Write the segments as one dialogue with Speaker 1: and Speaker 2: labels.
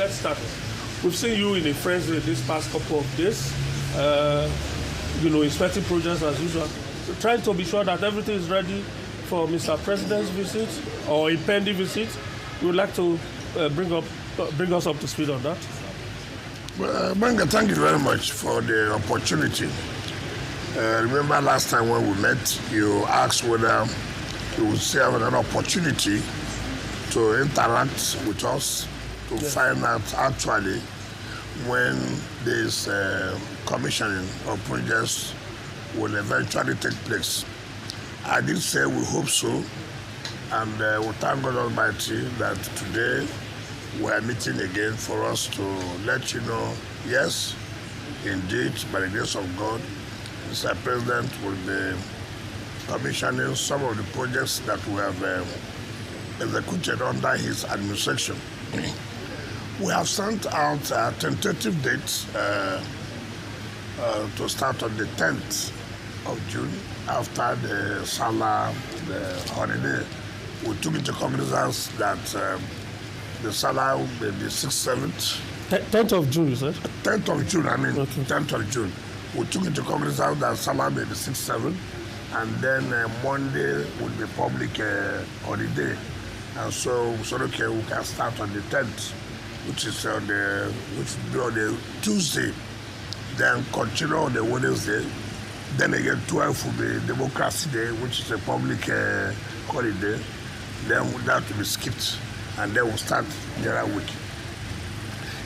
Speaker 1: get started. We've seen you in a frenzy this past couple of days, inspecting projects as usual, trying to be sure that everything is ready for Mr. President's visit or a pending visit. We would like to bring us up to speed on that.
Speaker 2: Well, Benga, thank you very much for the opportunity. Remember last time when we met, you asked whether you would still have an opportunity to interact with us to find out actually when this commissioning of projects will eventually take place. I did say we hope so, and we thank God Almighty that today we are meeting again for us to let you know, yes, indeed, by the grace of God, Mr. President will be commissioning some of the projects that we have executed under his administration. We have sent out tentative dates to start on the 10th of June after the Salah holiday. We took into cognizance that the Salah will be the 6th, 7th.
Speaker 1: 10th of June, you said?
Speaker 2: 10th of June, okay. 10th of June. We took into cognizance that Salah will be the 6th, 7th, and then Monday would be public holiday. And so we said, okay, we can start on the 10th, which will be on the Tuesday, then continue on the Wednesday. Then again, 12th will be Democracy Day, which is a public holiday. Then that will be skipped, and then we'll start the other week.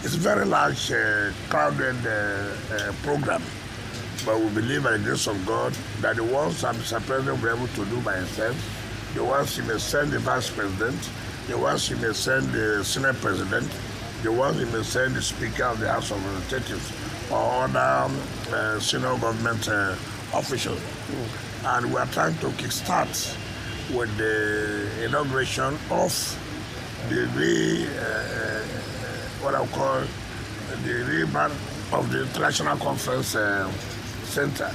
Speaker 2: It's a very large, crowded program, but we believe by the grace of God that the ones that Mr. President will be able to do by himself, the ones he may send the Vice President, the ones he may send the Senate President, the ones he may send the Speaker of the House of Representatives, or other senior government officials. And we are trying to kickstart with the inauguration of the what I call the rebrand of the International Conference Center,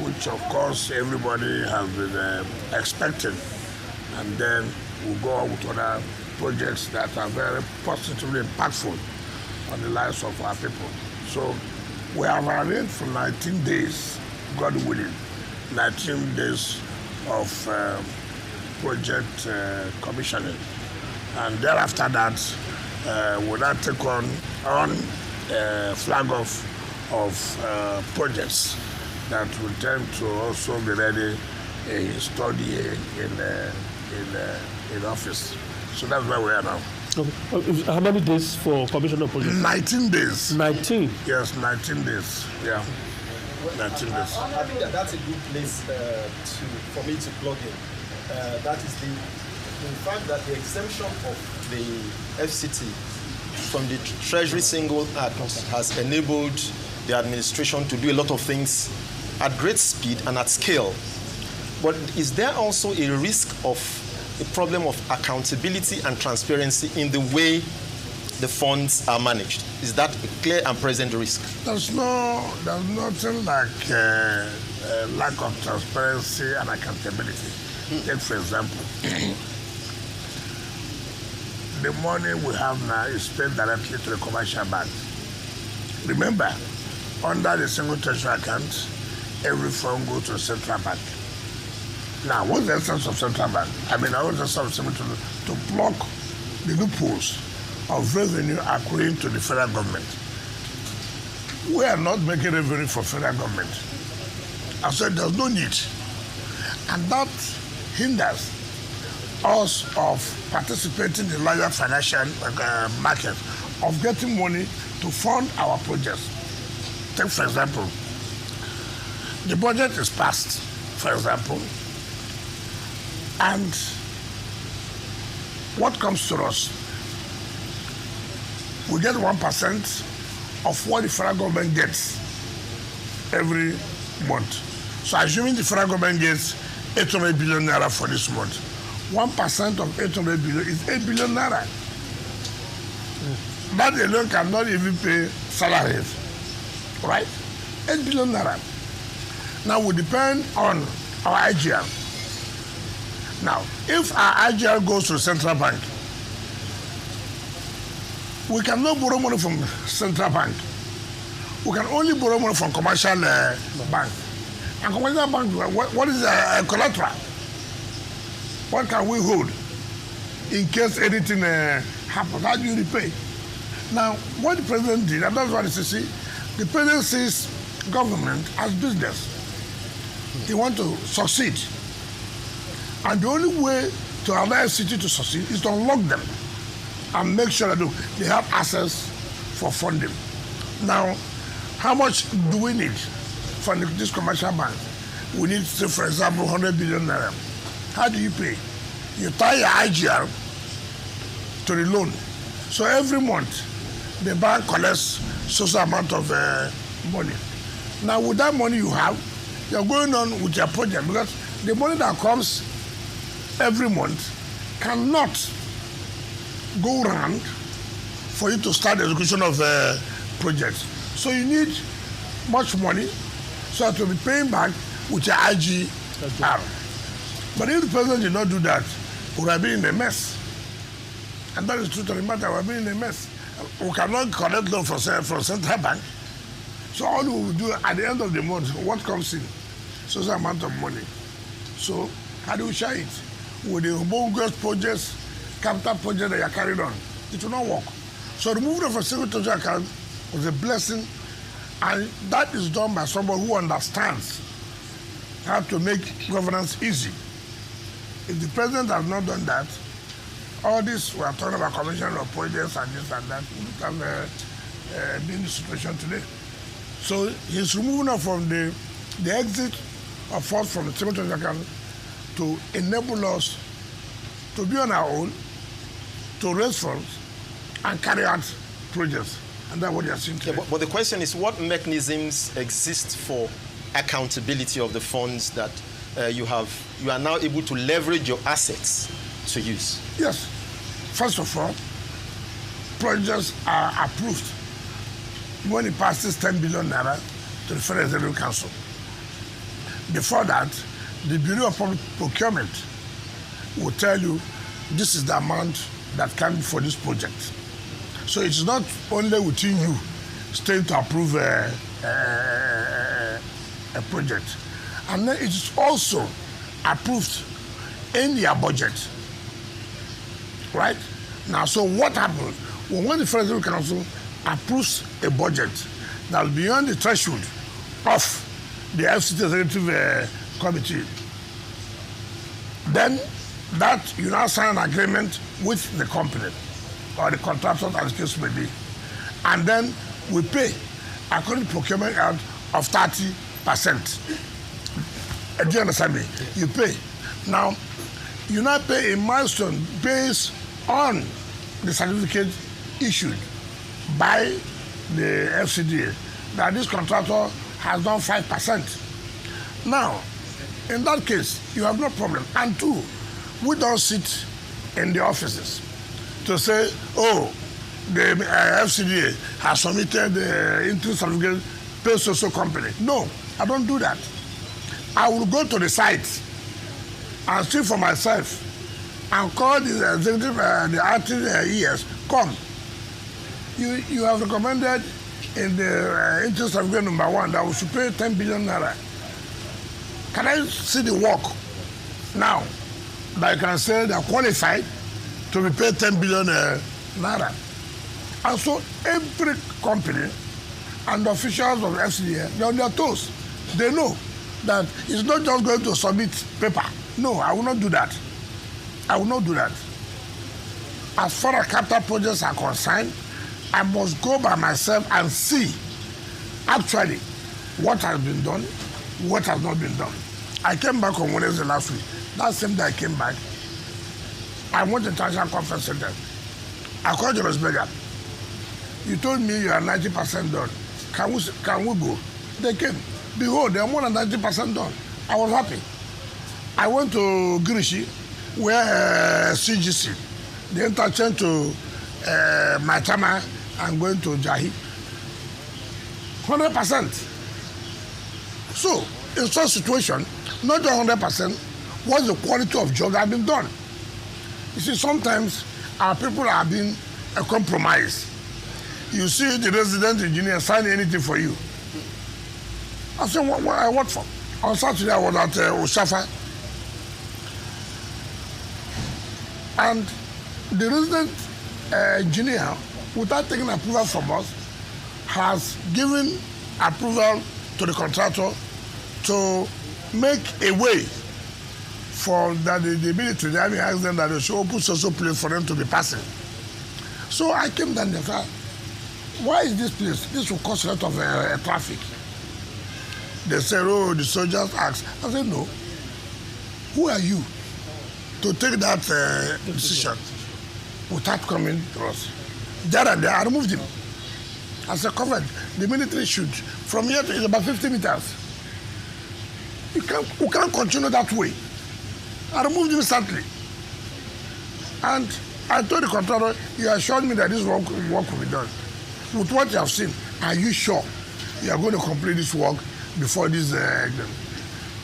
Speaker 2: which of course everybody has been expecting. And then we'll go on with other projects that are very positively impactful on the lives of our people. So we have arranged for 19 days, God willing, 19 days of project commissioning. And thereafter that, we'll now take on flag off of projects that will tend to also be ready in study in office. So that's where we are now.
Speaker 1: Okay. How many days for commission of projects?
Speaker 2: 19 days.
Speaker 1: 19?
Speaker 2: Yes, 19 days. Yeah. 19 days.
Speaker 3: I think that's a good place for me to plug in. That is the fact that the exemption of the FCT from the Treasury Single Act has enabled the administration to do a lot of things at great speed and at scale. But is there also a risk of a problem of accountability and transparency in the way the funds are managed? Is that a clear and present risk?
Speaker 2: There's nothing like lack of transparency and accountability. Take for example, the money we have now is paid directly to the commercial bank. Remember, under the single treasury account, every fund goes to the central bank. Now, what's the essence of central bank? I mean, what's the essence of to block the loopholes of revenue accruing to the federal government? We are not making revenue for federal government. I said there's no need. And that hinders us of participating in larger financial market, of getting money to fund our projects. Take, for example, the budget is passed, for example, and what comes to us? We get 1% of what the federal government gets every month. So assuming the federal government gets 800 billion naira for this month, 1% of 800 billion is 8 billion naira. That alone cannot even pay salaries, right? 8 billion naira. Now we depend on our IGR. Now, if our IGR goes to the central bank, we cannot borrow money from central bank. We can only borrow money from commercial bank. And commercial bank, what is collateral? What can we hold in case anything happens? How do you repay? Now, what the president did, and that's what it is, the president sees government as business. He wants to succeed. And the only way to allow FCT to succeed is to unlock them and make sure that they have access for funding. Now, how much do we need from this commercial bank? We need, say, for example, 100 billion naira. How do you pay? You tie your IGR to the loan. So every month, the bank collects social amount of money. Now, with that money you have, you're going on with your project because the money that comes every month cannot go around for you to start the execution of projects. So you need much money so that you'll be paying back with your IGR. But if the president did not do that, we would have been in a mess. And that is true to the matter, we have been in a mess. We cannot collect loan from central bank. So all we will do at the end of the month, what comes in? Social amount of money. So how do we share it? With the humongous projects, capital projects that you are carried on, it will not work. So removing of a single treasury account was a blessing, and that is done by someone who understands how to make governance easy. If the president has not done that, all this we are talking about commission of projects and this and that, we would have been in the situation today. So he's removing us from the exit of funds from the single treasury account to enable us to be on our own, to raise funds, and carry out projects. And that's what they are seeing today.
Speaker 3: Yeah, but the question is, what mechanisms exist for accountability of the funds that you are now able to leverage your assets to use?
Speaker 2: Yes. First of all, projects are approved when it passes 10 billion naira to the Federal Executive Council. Before that, the Bureau of Public Procurement will tell you this is the amount that can be for this project. So it's not only within you staying to approve a project. And then it is also approved in your budget. Right? Now, so what happens? When the Federal Executive Council approves a budget that is beyond the threshold of the FCT Executive Committee, then that you now sign an agreement with the company or the contractor, as the case may be, and then we pay according to procurement out of 30%. Do you understand me? You pay. Now, you now pay a milestone based on the certificate issued by the FCDA that this contractor has done 5%. Now, in that case, you have no problem. And two, we don't sit in the offices to say, oh, the FCDA has submitted the interim certificate, pay social company. No, I don't do that. I will go to the site and see for myself and call the executive, the acting ES, come. You have recommended in the interim certificate number 1 that we should pay 10 billion naira. Can I see the work now that I can say they are qualified to be paid 10 billion naira? And so every company and the officials of the FCDA, they're on their toes. They know that it's not just going to submit paper. No, I will not do that. I will not do that. As far as capital projects are concerned, I must go by myself and see actually what has been done, what has not been done. I came back on Wednesday last week. That same day I came back, I went to the International Conference Center. I called Jonas Berger. You told me you are 90% done. Can we go? They came. Behold, they are more than 90% done. I was happy. I went to Girishi, where CGC, the interchange to Maitama and going to Jahi. 100%. So, in such situation, not just 100%, what's the quality of job that has been done? You see, sometimes our people are being compromised you see the resident engineer sign anything for you. I said, what for? On Saturday, I was at Oshafa. And the resident engineer, without taking approval from us, has given approval to the contractor to make a way for that the military. I asked them that they should open social place for them to be passing. So I came down there. Why is this place? This will cause a lot of traffic. They said, oh, the soldiers asked. I said, no. Who are you to take that decision without coming to us? There and there, I removed him. I said, covered. The military should. From here to it's about 50 meters. We can't continue that way. I removed him instantly. And I told the contractor, he assured me that this work will be done. With what you have seen, are you sure you are going to complete this work before this?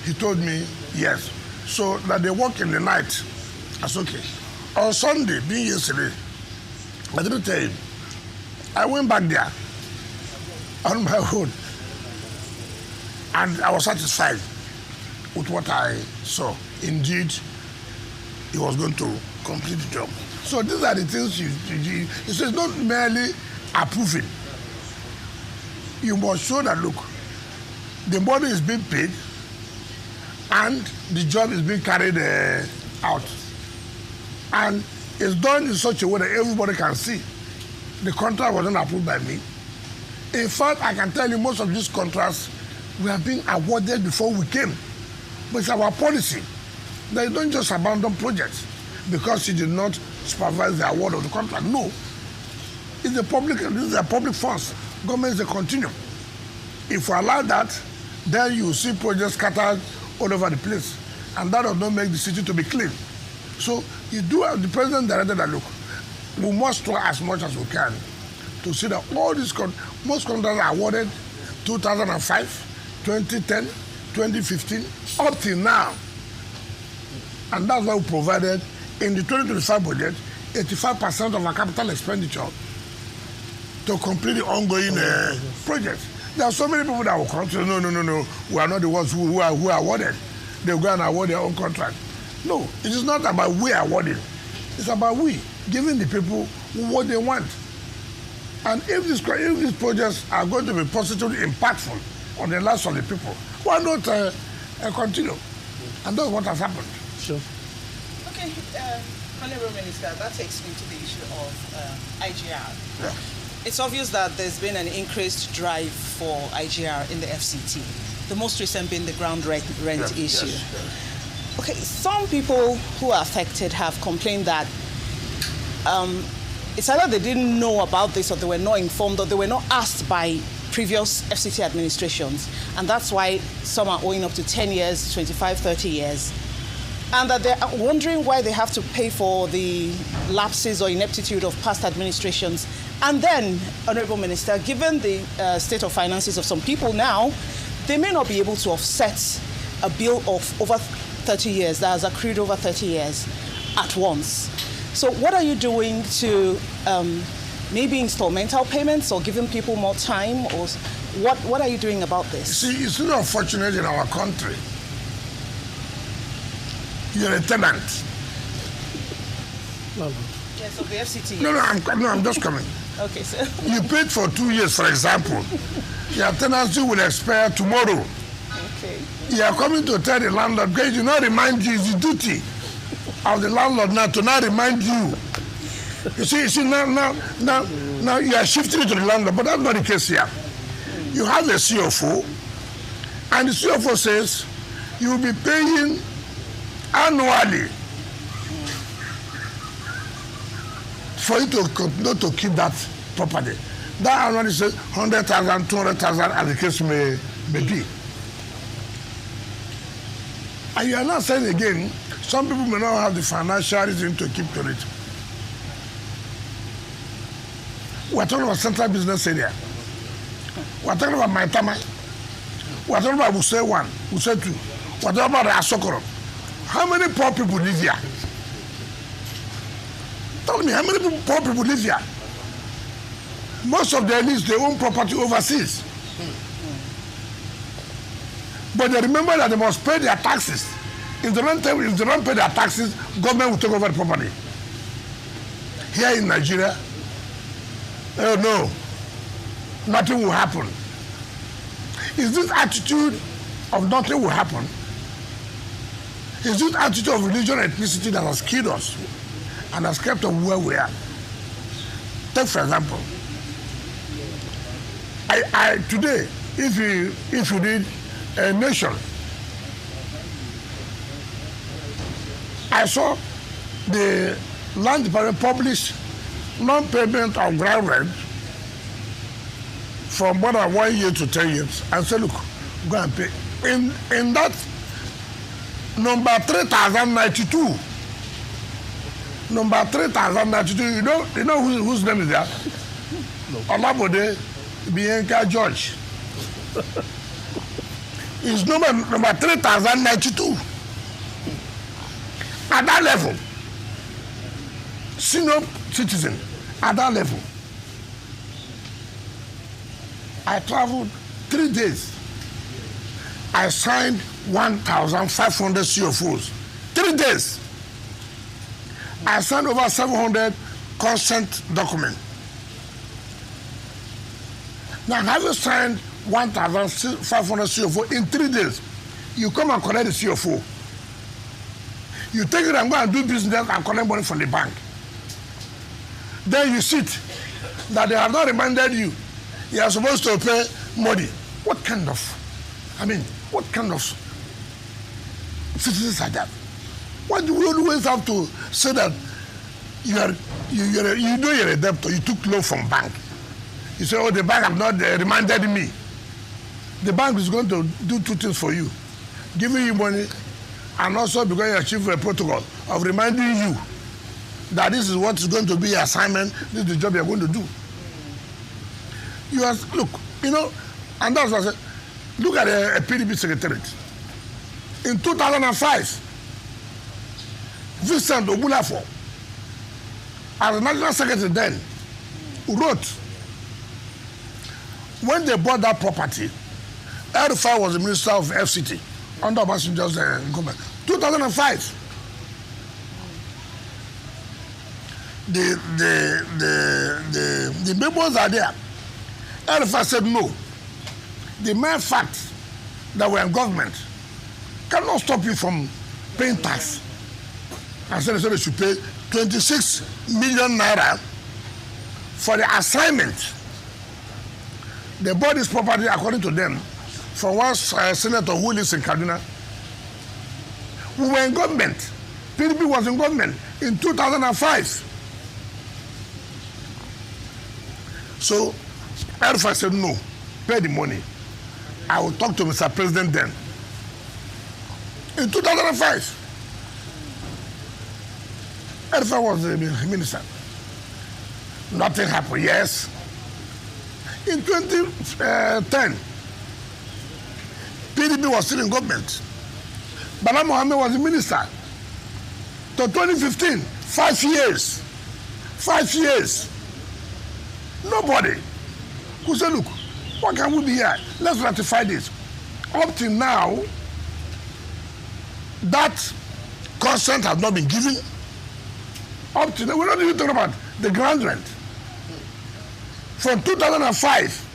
Speaker 2: He told me, yes. So that they work in the night. That's okay. On Sunday, being yesterday, I didn't tell him. I went back there on my own. And I was satisfied with what I saw. Indeed, he was going to complete the job. So these are the things it's not merely approving. You must show that, look, the money is being paid and the job is being carried out. And it's done in such a way that everybody can see. The contract wasn't approved by me. In fact, I can tell you most of these contracts we are being awarded before we came. But it's our policy that you don't just abandon projects because you did not supervise the award of the contract. No. It's the public, this is a public funds. Government is a continuum. If we allow that, then you see projects scattered all over the place. And that does not make the city to be clean. So you do have the president directed that, look, we must try as much as we can to see that all these most contracts are awarded 2005, 2010, 2015, up till now. And that's why we provided in the 2025 budget 85% of our capital expenditure to complete the ongoing projects. There are so many people that will come to no, we are not the ones who are awarded. They'll go and award their own contract. No, it is not about we awarding. It's about we giving the people what they want. And if these projects are going to be positively impactful on the lives of the people, why not continue? And that's what has happened.
Speaker 1: Sure.
Speaker 4: Okay, Honorable Minister, that takes me to the issue of IGR.
Speaker 2: Yeah.
Speaker 4: It's obvious that there's been an increased drive for IGR in the FCT, the most recent being the ground rent issue.
Speaker 2: Yes.
Speaker 4: Okay, some people who are affected have complained that it's either they didn't know about this or they were not informed or they were not asked by previous FCT administrations, and that's why some are owing up to 10 years, 25, 30 years, and that they're wondering why they have to pay for the lapses or ineptitude of past administrations. And then, Honorable Minister, given the state of finances of some people now, they may not be able to offset a bill of over 30 years, that has accrued over 30 years at once. So what are you doing to maybe installmental payments or giving people more time? Or what are you doing about this?
Speaker 2: See, it's not unfortunate in our country. You're a tenant.
Speaker 4: Yes, of the FCT.
Speaker 2: No, I'm just coming.
Speaker 4: Okay, sir.
Speaker 2: You paid for 2 years, for example. Your tenancy will expire tomorrow.
Speaker 4: Okay.
Speaker 2: You are coming to tell the landlord, because you not remind you, it's the duty of the landlord now to not remind you. You see, now you are shifting it to the landlord, but that's not the case here. You have a CFO, and the CFO says you will be paying annually for you to continue to keep that property. That annually says 100,000, 200,000, as the case may be. And you are not saying again, some people may not have the financial reason to keep to it. We are talking about central business area. We are talking about Maitama. We are talking about Wuse 1, Wuse 2. We are talking about Asokoro. How many poor people live here? Tell me, how many poor people live here? Most of the elites, they own property overseas. But they remember that they must pay their taxes. If they don't pay their taxes, government will take over the property. Here in Nigeria, oh no, nothing will happen. Is this attitude of nothing will happen? Is this attitude of religion and ethnicity that has killed us and has kept us where we are? Take for example, today, if you read a Nation, I saw the land department publish non-payment of ground rent from more than 1 year to 10 years, and say, look, go and pay. In that number 3092, number 3092, you know whose name is there? No. Bode, Bianca George. Is number 3092. At that level, senior citizen, at that level, I traveled 3 days. I signed 1,500 CFOs. 3 days. I signed over 700 consent documents. Now, having signed 1,500 CFO in 3 days, you come and collect the CFO. You take it and go and do business and collect money from the bank. Then you sit that they have not reminded you you are supposed to pay money. What kind of citizens are that? Why do we always have to say that you're a debtor, you took loan from bank? You say, oh, the bank have not reminded me. The bank is going to do 2 things for you: giving you money, and also because you achieve a protocol of reminding you that this is what is going to be your assignment, this is the job you're going to do. Look, and that's what I said. Look at a PDP secretariat. In 2005, Vincent Obulafo, as the national secretary then, wrote, when they bought that property, El-Rufai was the minister of FCT under Obasanjo's government. 2005. The memos are there. El-Rufai said no. The mere fact that we're in government cannot stop you from paying tax. And so they should pay 26 million naira for the assignment. They bought this property, according to them, from one senator who lives in Kaduna. We were in government. PDP was in government in 2005. So El-Rufai said, no, pay the money. I will talk to Mr. President then. In 2005, El-Rufai was the minister. Nothing happened, yes. In 2010, PDP was still in government. Bala Mohammed was the minister. To 2015, 5 years. 5 years. Nobody who said, look, what can we be here? Let's ratify this. Up till now, that consent has not been given. Up till now, we're not even talking about the ground rent. From 2005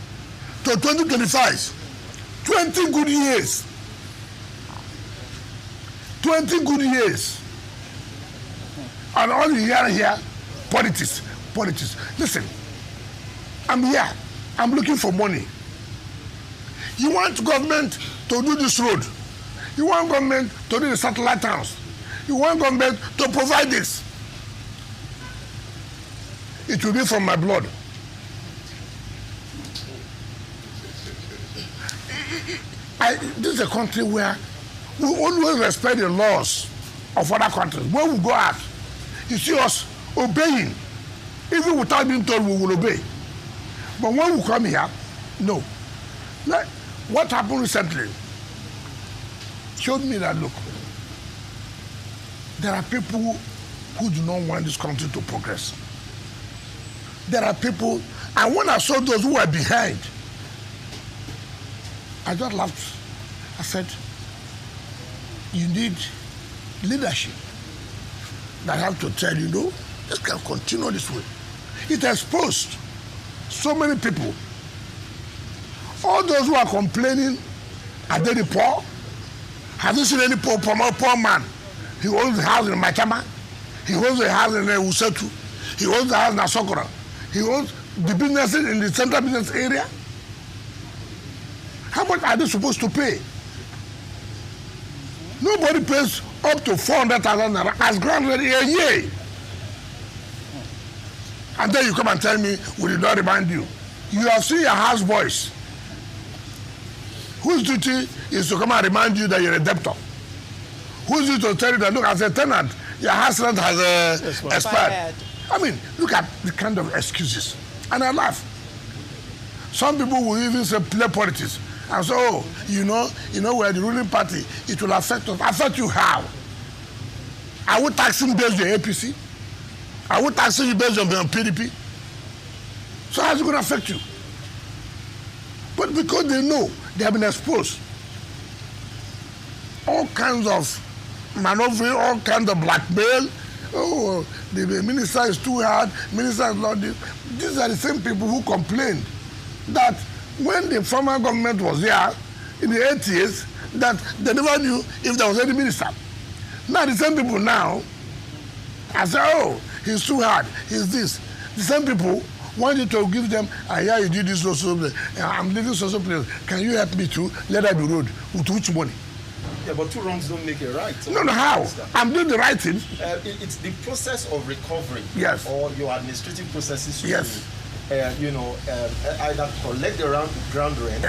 Speaker 2: to 2025, 20 good years. 20 good years. And all you hear here, politics, politics. Listen, I'm here. I'm looking for money. You want government to do this road. You want government to do the satellite towns. You want government to provide this. It will be from my blood. This is a country where we always respect the laws of other countries. When we go out, you see us obeying. Even without being told, we will obey. But when we come here, no. Like what happened recently showed me that, look, there are people who do not want this country to progress. There are people And when I saw those who were behind, I just laughed. I said, you need leadership that have to tell you, no, this can continue this way. It exposed so many people. All those who are complaining, are they the poor? Have you seen any poor man? He owns a house in Machama. He owns a house in Usetu. He owns a house in Asokora. He owns the businesses in the central business area. How much are they supposed to pay? Nobody pays up to 400,000 naira as grant rate a year. And then you come and tell me, we did not remind you. You have seen your houseboys whose duty is to come and remind you that you're a debtor. Whose duty to tell you that, look, as a tenant, your house rent has expired. I mean, look at the kind of excuses. And I laugh. Some people will even say play politics. And so, oh, you know, we're the ruling party. It will affect us. Affect you how? Are we taxing based on APC? Are we taxing you based on PDP? So how's it going to affect you? But because they know, they have been exposed. All kinds of maneuvering, all kinds of blackmail. Oh, the minister is too hard, minister is not this. These are the same people who complained that when the former government was there in the 80s, that they never knew if there was any minister. Now the same people now, I say, oh, he's too hard, he's this. The same people want you to give them, yeah, you did this also, I'm living social place. Can you help me to let that be road? With which money?
Speaker 3: Yeah, but two wrongs don't make a right. So
Speaker 2: no, how? I'm doing the right thing.
Speaker 3: It's the process of recovery.
Speaker 2: Yes.
Speaker 3: Or your administrative processes.
Speaker 2: Yes.
Speaker 3: Either collect the ground rent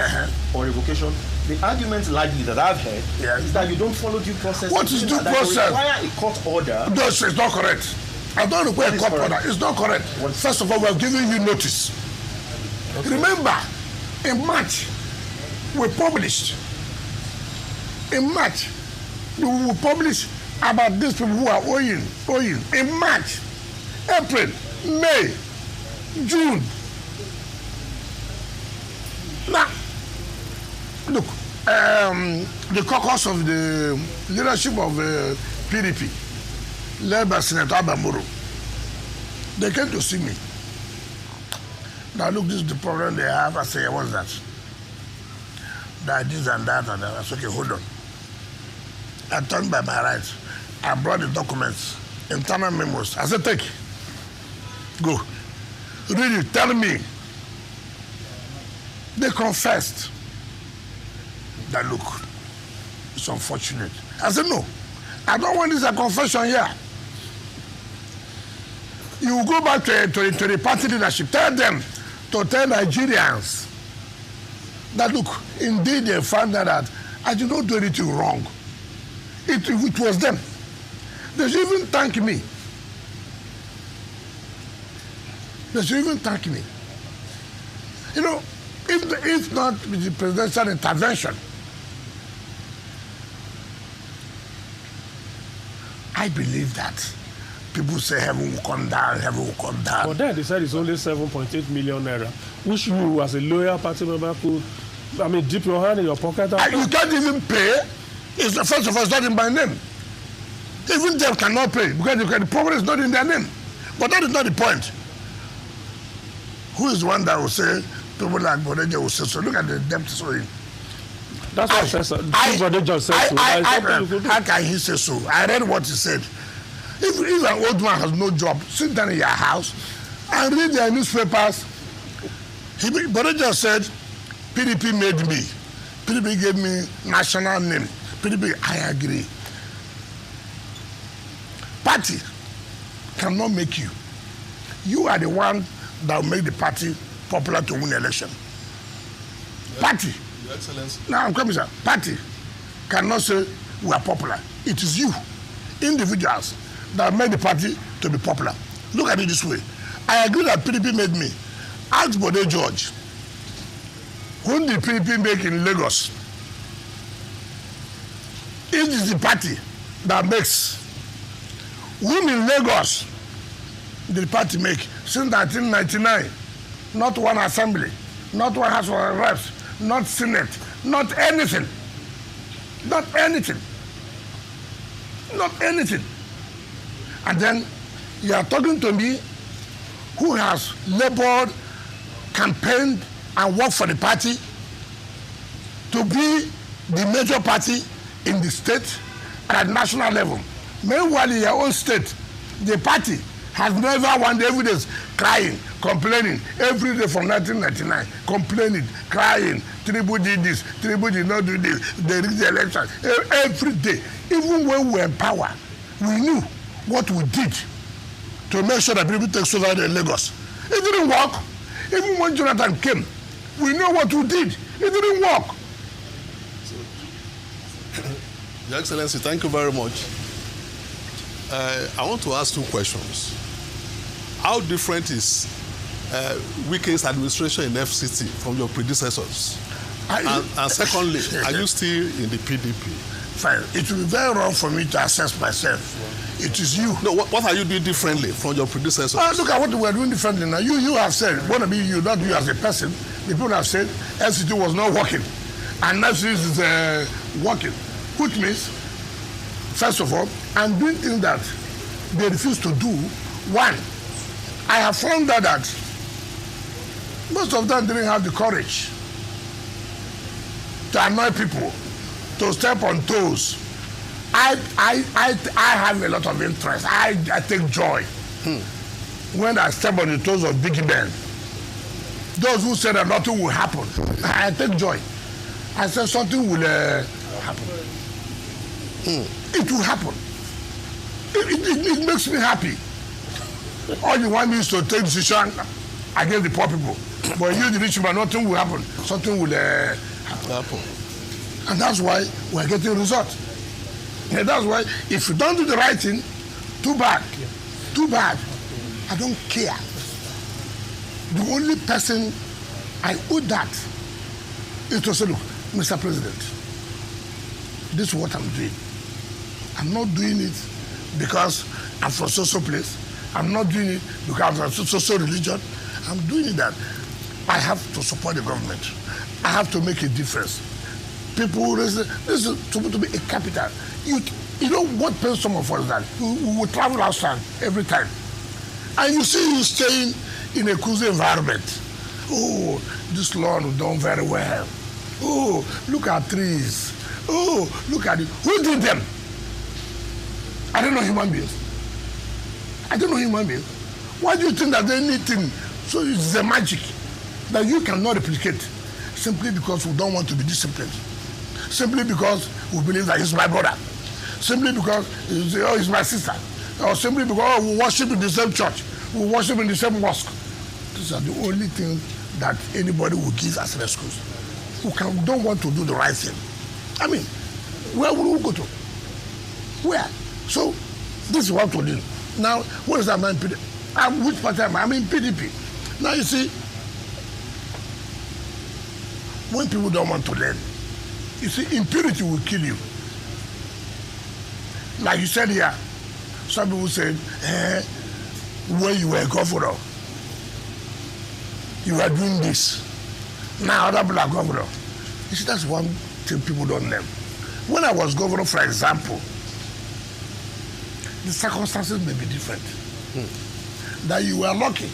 Speaker 3: or revocation. The argument largely that I've heard is that you don't follow due process.
Speaker 2: What is due process?
Speaker 3: You require a court order.
Speaker 2: No, it's not correct. I don't require a court order. It's not correct. First of all, we're giving you notice. Okay. Remember, in March, we published. In March, we will publish about these people who are owing. In March, April, May, June. Now, look, the caucus of the leadership of PDP, led by Senator Abamoro, they came to see me. Now, look, this is the problem they have. I say, what's that? That this and that and that. I said, okay, hold on. I turned by my right. I brought the documents, internal memos. I said, take. Go. Read it. Tell me. They confessed that, look, it's unfortunate. I said, no. I don't want this a confession here. You go back to the party leadership. Tell them to tell Nigerians that, look, indeed they found out that I did not do anything wrong. It was them. They should even thank me. They should even thank me. You know, if not with the presidential intervention, I believe that people say heaven will come down, heaven will come down.
Speaker 1: But then they said it's only 7.8 million naira, which you, as a loyal party member, could, I mean, dip your hand in your pocket.
Speaker 2: You can't even pay. It's the first of all, it's not in my name. Even them cannot pay because the problem is not in their name. But that is not the point. Who is the one that will say, people like Bode will say so? Look at the debt owing.
Speaker 1: That's what I said. Bode just said so.
Speaker 2: How can he say so? I read what he said. If an old man has no job, sit down in your house and read their newspapers. Bode just said, PDP made me. PDP gave me national name. PDP, I agree. Party cannot make you. You are the one that will make the party popular to win the election. Party.
Speaker 5: Your Excellency.
Speaker 2: Now I'm coming, sir. Party cannot say we are popular. It is you, individuals, that made the party to be popular. Look at it this way. I agree that PDP made me. Ask Bode George. Whom did PDP make in Lagos? It is the party that makes. Whom in Lagos did the party make since 1999? not one assembly, not one House of Reps, not Senate, not anything. Not anything. Not anything. And then you are talking to me who has labored, campaigned, and worked for the party to be the major party in the state and at national level. Meanwhile, in your own state, the party has never one day, every day crying, complaining, every day from 1999, complaining, crying, Tinubu did this, Tinubu did not do this, they rigged the election, every day. Even when we were in power, we knew what we did to make sure that people take over in Lagos. It didn't work. Even when Jonathan came, we know what we did. It didn't work.
Speaker 5: Your Excellency, thank you very much. I want to ask 2 questions. How different is Wike's administration in FCT from your predecessors? And secondly, are you still in the PDP?
Speaker 2: Fine. It will be very wrong for me to assess myself. It is you.
Speaker 5: No, what are you doing differently from your predecessors?
Speaker 2: Look at what we are doing differently now. You have said, want to be you, not you as a person. The people have said FCT was not working. And FCT is working. Which means, first of all, I'm doing things that they refuse to do. One, I have found out that most of them didn't have the courage to annoy people, to step on toes. I have a lot of interest. I take joy when I step on the toes of big men. Those who say that nothing will happen, I take joy. I say something will happen. It will happen. It makes me happy. All you want me is to take decision against the poor people. But you, the rich man, nothing will happen. Something will happen. And that's why we're getting results. And that's why if you don't do the right thing, too bad. Too bad. I don't care. The only person I owe that is to say, look, Mr. President, this is what I'm doing. I'm not doing it because I'm from social place. I'm not doing it because I'm from social religion. I'm doing it that I have to support the government. I have to make a difference. People, this is supposed to be a capital. You know what pains some of us that we will travel outside every time. And you see you staying in a cozy environment. Oh, this lawn was done very well. Oh, look at trees. Oh, look at it. Who did them? I don't know human beings. I don't know human beings. Why do you think that anything, so it's a magic that you cannot replicate simply because we don't want to be disciplined? Simply because we believe that he's my brother. Simply because he's my sister. Or simply because we worship in the same church. We worship in the same mosque. These are the only things that anybody will give as an excuse. Who don't want to do the right thing. I mean, where will we go to? Where? So, this is what we're doing. Now, what is that man? Which party am I? I'm in PDP. Now, you see, when people don't want to learn, you see, impurity will kill you. Like you said here, some people said, when you were governor, you were doing this. Now other people are governor. You see, that's one thing people don't learn. When I was governor, for example, the circumstances may be different. That you were lucky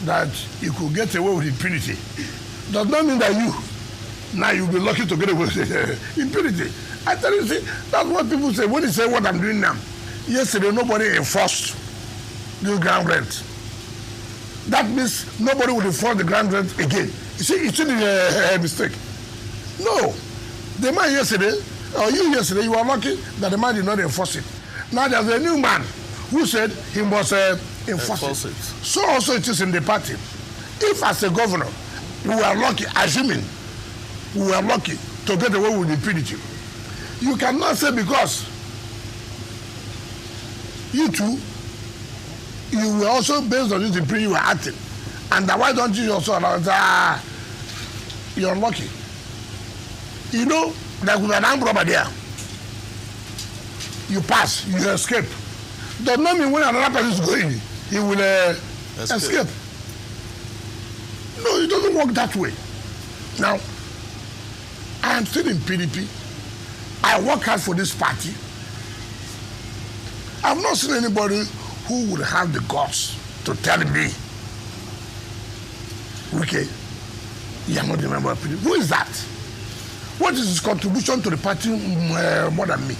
Speaker 2: that you could get away with impunity. Does not mean that now you'll be lucky to get away with impunity. I tell you, see, that's what people say. When they say what I'm doing now, yesterday nobody enforced the ground rent. That means nobody will enforce the ground rent again. You see, it's a mistake. No. The man yesterday, or you yesterday, you were lucky that the man did not enforce it. Now there's a new man who said he must enforce it. So also it is in the party. If as a governor, we are lucky, assuming we are lucky to get away with impunity, you cannot say because you too, you were also based on this impunity you were acting. And why don't you also allow you're lucky? You know, there was an armed robber there. You pass, you escape. Does not mean when another person is going, he will escape. No, it doesn't work that way. Now, I am still in PDP. I work hard for this party. I've not seen anybody who would have the guts to tell me, okay, you are not a member of PDP. Who is that? What is his contribution to the party more than me?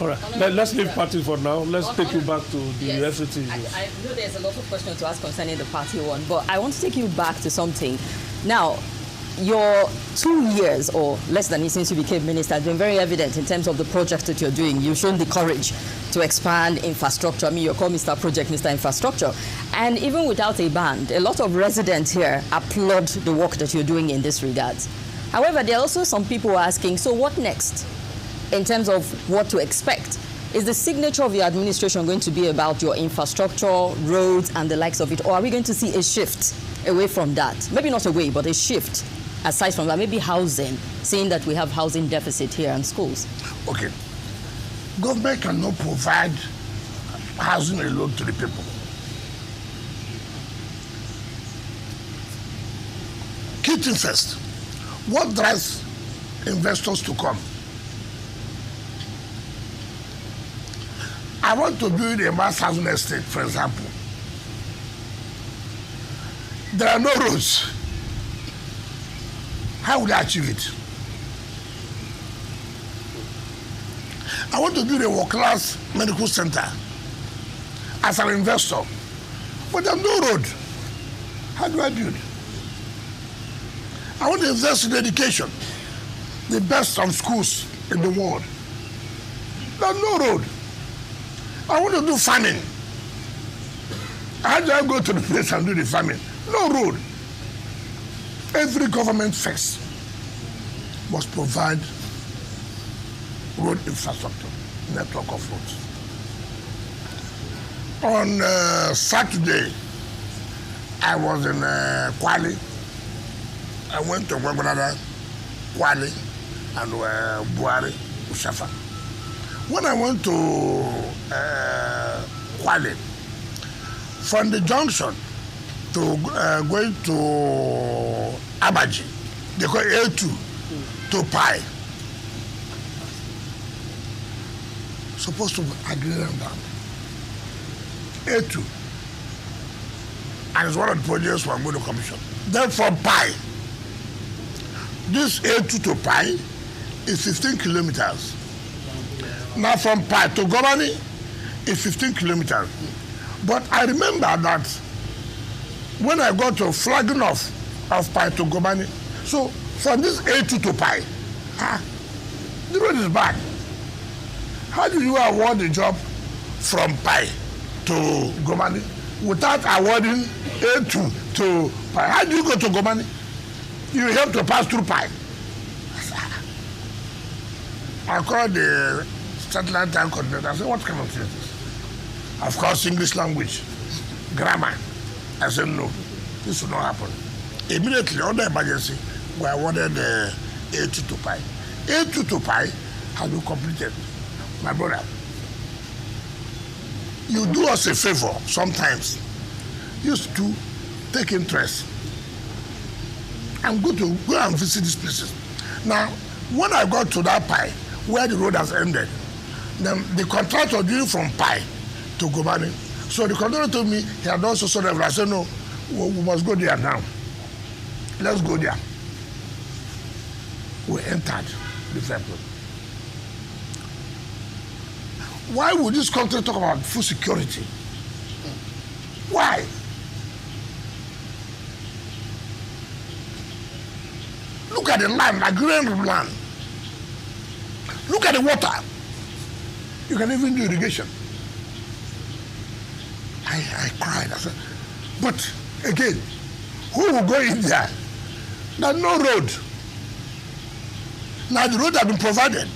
Speaker 1: All right, let's leave party for now. Let's take you back to the FCT.
Speaker 6: I know there's a lot of questions to ask concerning the party one, but I want to take you back to something. Now, your 2 years or less than it since you became minister has been very evident in terms of the projects that you're doing. You've shown the courage to expand infrastructure. I mean, you're called Mr. Project, Mr. Infrastructure. And even without a band, a lot of residents here applaud the work that you're doing in this regard. However, there are also some people asking, so what next in terms of what to expect? Is the signature of your administration going to be about your infrastructure, roads, and the likes of it? Or are we going to see a shift away from that? Maybe not away, but a shift aside from that, maybe housing, seeing that we have housing deficit here and schools.
Speaker 2: Okay. Government cannot provide housing alone to the people. Key thing first, what drives investors to come? I want to build a mass housing estate, for example. There are no roads. How would I achieve it? I want to build a world-class medical center as an investor, but there's no road. How do I build? I want to invest in education, the best of schools in the world. There's no road. I want to do farming. How do I go to the place and do the farming? No road. Every government first must provide road infrastructure, network of roads. On Saturday, I was in Kwale. I went to Gwagwalada, Kwale, and Buhari, Ushafa. When I went to Kwale, from the junction to going to Ameachi, they call A2 to Pi. Supposed to agree them down. A2. And it's one of the projects we're going to commission. Then from Pi, this A2 to Pi is 15 kilometers. Now from Pi to Gomani is 15 kilometers. But I remember that when I got to flagging off of Pi to Gomani, so from this A2 to Pi, the road is bad. How do you award the job from Pi to Gomani without awarding A2 to Pi? How do you go to Gomani? You have to pass through Pi. I called the satellite time coordinator. I said, what kind of thing is this? Of course, English language, grammar. I said, no, this will not happen. Immediately, under emergency, we awarded the A2 to Pi. A2 to Pi has been completed. My brother, you do us a favor sometimes. Used to take interest. I'm going to go and visit these places. Now, when I got to that Pi, where the road has ended, then the contractor did from Pi to Gomani. So the contractor told me he had also sold everything. I said, no, we must go there now. Let's go there. We entered the vehicle. Why would this country talk about food security? Why? Look at the land, agrarian land. Look at the water. You can even do irrigation. I cried. I said, but again, who will go in there? There's no road. Now the road has been provided.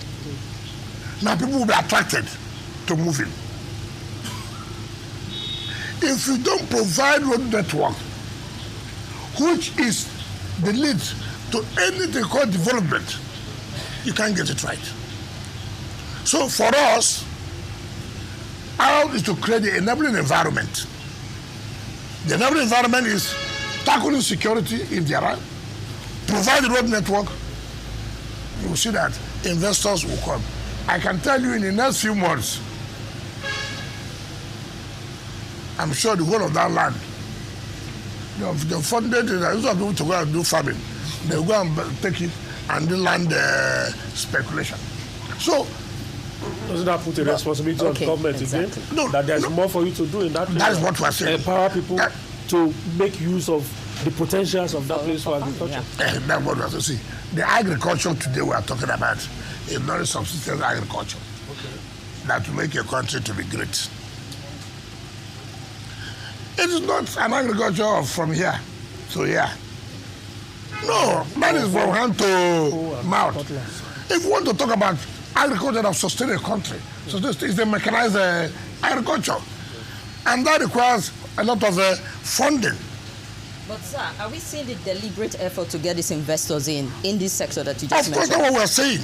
Speaker 2: Now people will be attracted to move in. If you don't provide road network, which is the lead to anything called development, you can't get it right. So for us, our is to create the enabling environment. The enabling environment is tackle insecurity if there are, provide the road network, you will see that investors will come. I can tell you in the next few months, I'm sure the whole of that land, the funded, those are people to go and do farming. They will go and take it and do land speculation. So,
Speaker 1: doesn't that put a responsibility on government again?
Speaker 2: No,
Speaker 1: that there's more for you to do in that place.
Speaker 2: That is what we're saying.
Speaker 1: Empower people to make use of the potentials of that place for agriculture.
Speaker 2: That's what we're saying. See, the agriculture today we are talking about is not a subsistence agriculture that will make a country to be great. It is not an agriculture from here to here. No, that is from hand to mouth. If you want to talk about agriculture that sustains a country, so this is the mechanized agriculture, and that requires a lot of funding.
Speaker 6: But sir, are we seeing the deliberate effort to get these investors in this sector that you just mentioned?
Speaker 2: Of course, that's what we're saying.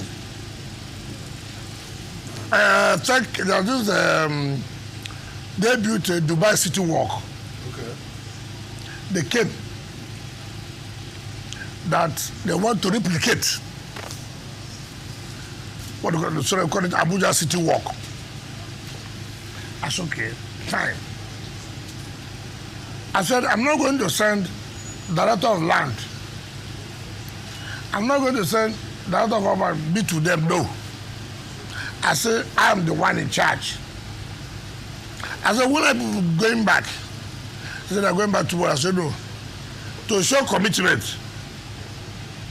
Speaker 2: They built a Dubai City Walk.
Speaker 5: Okay.
Speaker 2: They came that they want to replicate what they call it Abuja City Walk. I said, okay, fine. I said, I'm not going to send director of land. I'm not going to send director of urban be to them, no. I said, I'm the one in charge. I said, when are people going back? He said, I'm going back tomorrow. I said, no. To show commitment,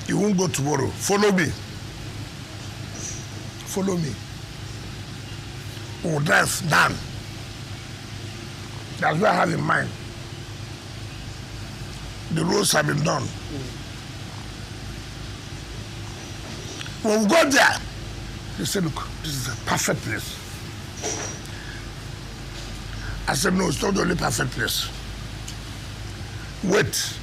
Speaker 2: you won't go tomorrow. Follow me. Follow me. Oh, that's done. That's what I have in mind. The roads have been done. When we got there, they said, look, this is a perfect place. I said, no, it's not the only perfect place. Wait,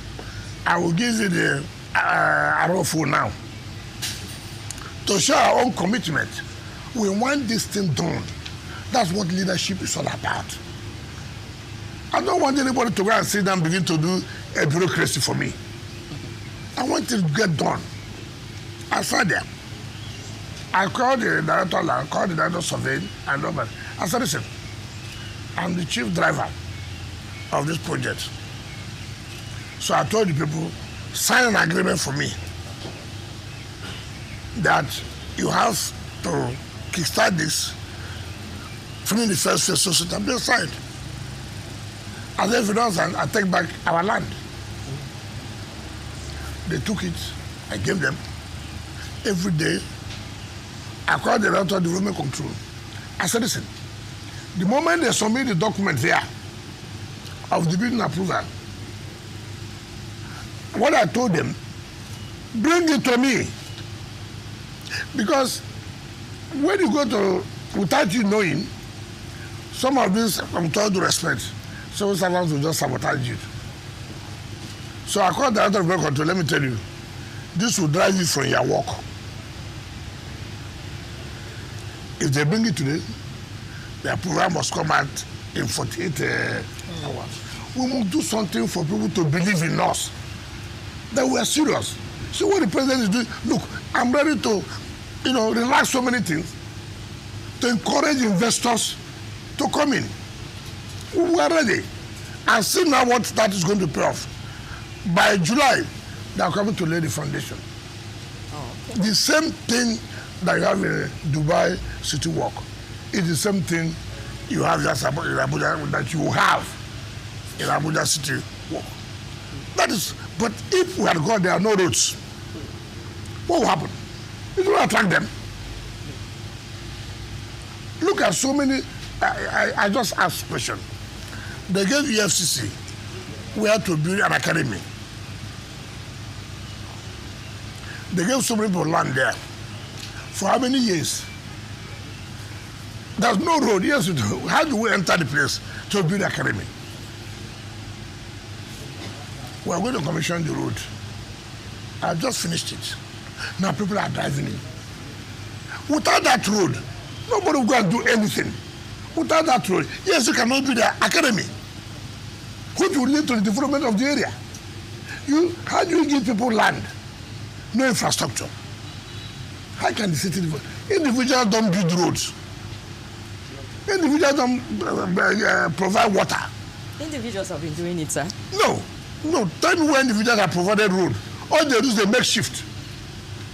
Speaker 2: I will give you the arrow now. To show our own commitment, we want this thing done. That's what leadership is all about. I don't want anybody to go and sit down and begin to do a bureaucracy for me. I want it to get done. I sat there. I called the director of land, called the director of surveying, and all that. I said, listen, I'm the chief driver of this project. So I told the people, sign an agreement for me that you have to kickstart this, finish the first phase, so that they signed. And then if you don't sign, I take back our land. They took it, I gave them. Every day, I called the director of development control. I said, listen, the moment they submit the document here of the building approval, what I told them, bring it to me. Because when you go to, without you knowing, some of this, I'm told to respect, civil servants will just sabotage you. So I called the director of development control, let me tell you, this will drive you from your work. If they bring it today, the approval must come out in 48 hours. We must do something for people to believe in us, that we are serious. See what the president is doing. Look, I'm ready to, relax so many things, to encourage investors to come in. We are ready. And see now what that is going to pay off. By July, they are coming to lay the foundation. Oh, okay. The same thing that you have in Dubai City Walk is the same thing you have in Abuja, that you have in Abuja City Walk. That is, but if we had gone, there are no roads, what will happen? It will attract them. Look at so many, I just asked a question. They gave EFCC where to build an academy. They gave so many people land there. For how many years? There's no road. Yes, how do we enter the place to build the academy? We are going to commission the road. I've just finished it. Now people are driving in. Without that road, nobody will go and do anything. Without that road, yes, you cannot build the academy, which will lead to the development of the area. How do you give people land? No infrastructure. How can the city develop? Individuals don't build roads. Individuals don't provide water.
Speaker 6: Individuals have been doing it, sir.
Speaker 2: No. Tell me where individuals have provided road. All they do is they make shift.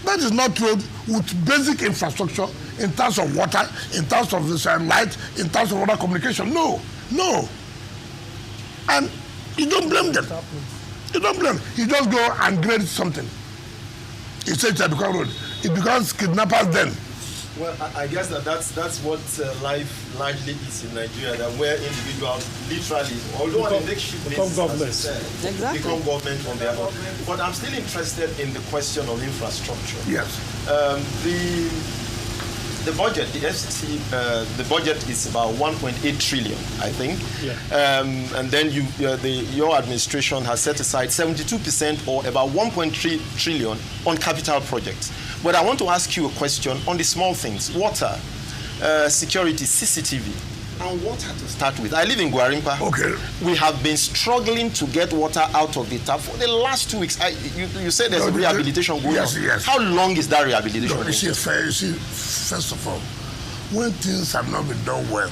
Speaker 2: That is not road with basic infrastructure in terms of water, in terms of light, in terms of water communication. No. And you don't blame them. You don't blame them. You just go and grade something. You say it's a become road. It becomes kidnappers then.
Speaker 3: Well, I guess that's what life largely is in Nigeria, that where individuals literally, although on a makeshift basis, become government on their own. But I'm still interested in the question of infrastructure.
Speaker 2: Yes.
Speaker 3: The budget, the FCT, the budget is about 1.8 trillion, I think. Yeah. And then your administration has set aside 72% or about 1.3 trillion on capital projects. But I want to ask you a question on the small things: water, security, CCTV. And water to start with. I live in Guarimpa. Okay. We have been struggling to get water out of the tap for the last 2 weeks. You said there's a rehabilitation going on. Yes. How long is that rehabilitation?
Speaker 2: No, you see, first of all, when things have not been done well,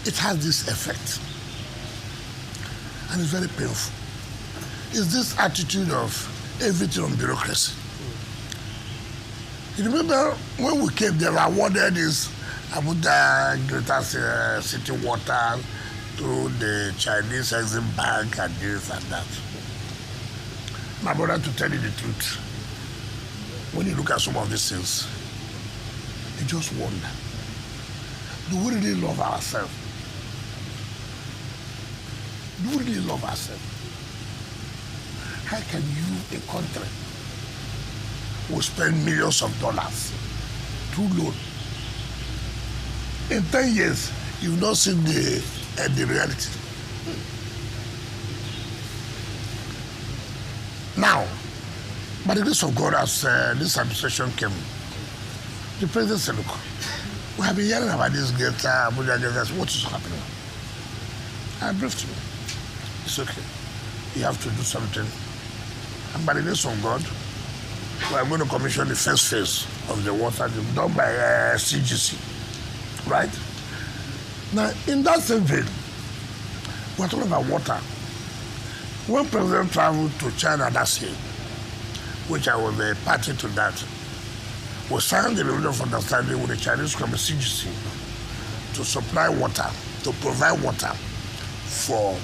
Speaker 2: it has this effect. And it's very painful. It's this attitude of everything on bureaucracy. You remember when we came, they were awarded this Abuja Greater City Water through the Chinese Exim Bank and this and that. My brother, to tell you the truth, when you look at some of these things, you just wonder, do we really love ourselves? Do we really love ourselves? How can you, a country, will spend millions of dollars through loan? In 10 years, you've not seen the reality. Now, by the grace of God, as this administration came, the president said, look, we have been hearing about this Abuja Greater. What is happening? I briefed him. It's okay. You have to do something. And by the grace of God, we are going to commission the first phase of the water done by CGC. Right? Now, in that same vein, we're talking about water. When President traveled to China last year, which I was a party to that, we signed the memorandum of understanding with the Chinese company CGC to supply water, to provide water for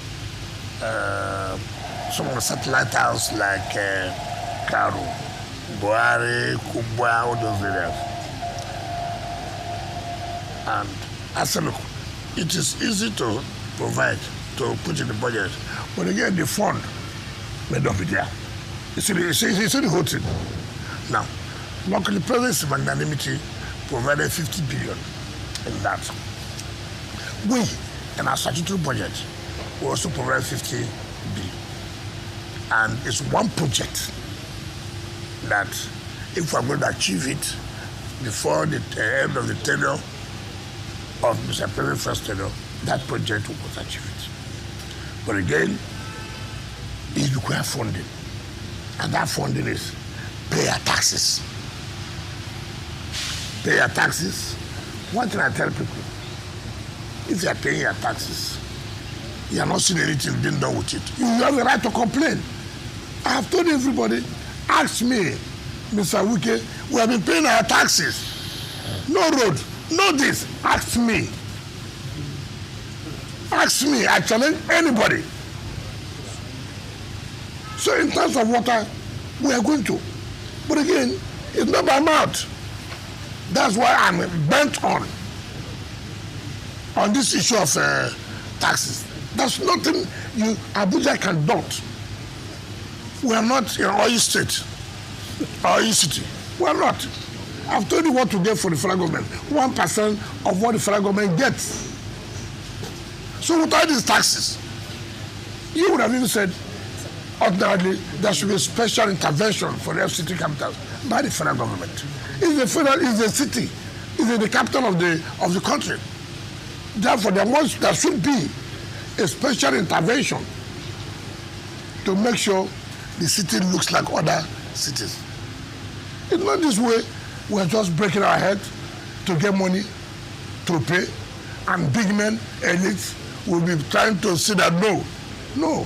Speaker 2: some of the satellite towns like Karu, Buhari, Kubwa, all those areas. And I said, look, it is easy to provide, to put in the budget. But again, the fund may not be there. You see the whole thing. Now, luckily, President's magnanimity provided 50 billion in that. We, in our statutory budget, we also provide 50 billion. And it's one project that, if we're going to achieve it before the end of the tenure of Mr. President first tenure, that project will achieve it. But again, it requires funding. And that funding is pay your taxes. Pay your taxes. One thing I tell people, if you are paying your taxes, you are not seeing anything being done with it, you have the right to complain. I have told everybody, ask me, Mr. Wike, we have been paying our taxes. No road. Know this, ask me. Ask me, I challenge anybody. So in terms of water, we are going to. But again, it's not by mouth. That's why I'm bent on this issue of taxes. There's nothing Abuja can don't. We are not in oil state, oil city. We are not. I've told you what to get for the federal government. 1% of what the federal government gets. So without these taxes, you would have even said, ordinarily, there should be a special intervention for the FCT capitals by the federal government. It's the city, it's the capital of the country. Therefore, there should be a special intervention to make sure the city looks like other cities. It's not this way. We're just breaking our head to get money to pay, and big men, elites, will be trying to say that no,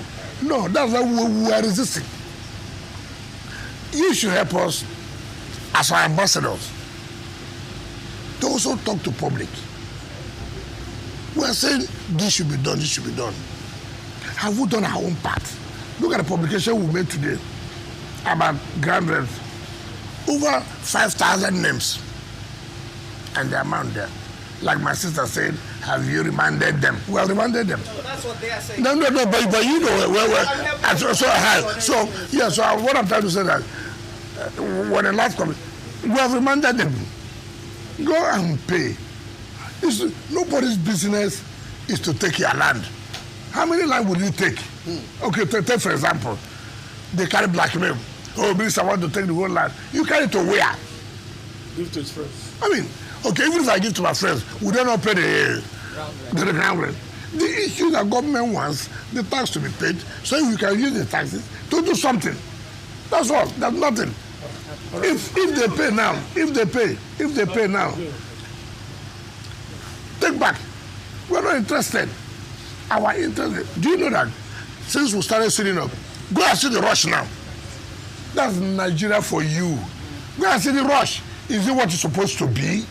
Speaker 2: that's why we are resisting. You should help us as our ambassadors to also talk to public. We are saying this should be done, this should be done. Have we done our own part? Look at the publication we made today about Grand Reps. Over 5,000 names and the amount there. Like my sister said, have you reminded them? We have reminded them.
Speaker 4: No, that's what they are saying.
Speaker 2: No, but you know, so what I'm trying to say that when the last comes, we have reminded them. Go and pay. Nobody's business is to take your land. How many land would you take? Okay, take for example, they carry blackmail. Oh, minister, I want to take the whole land. You carry it to where?
Speaker 1: Give to his friends.
Speaker 2: I mean, okay, even if I give to my friends, would they not pay the ground rent? The issue that government wants the tax to be paid, so you can use the taxes to do something. That's all. That's nothing. If they pay now, take back. We're not interested. Our interest. Do you know that since we started sitting up, go and see the rush now. That's Nigeria for you. Go and see the rush. Is it what it's supposed to be?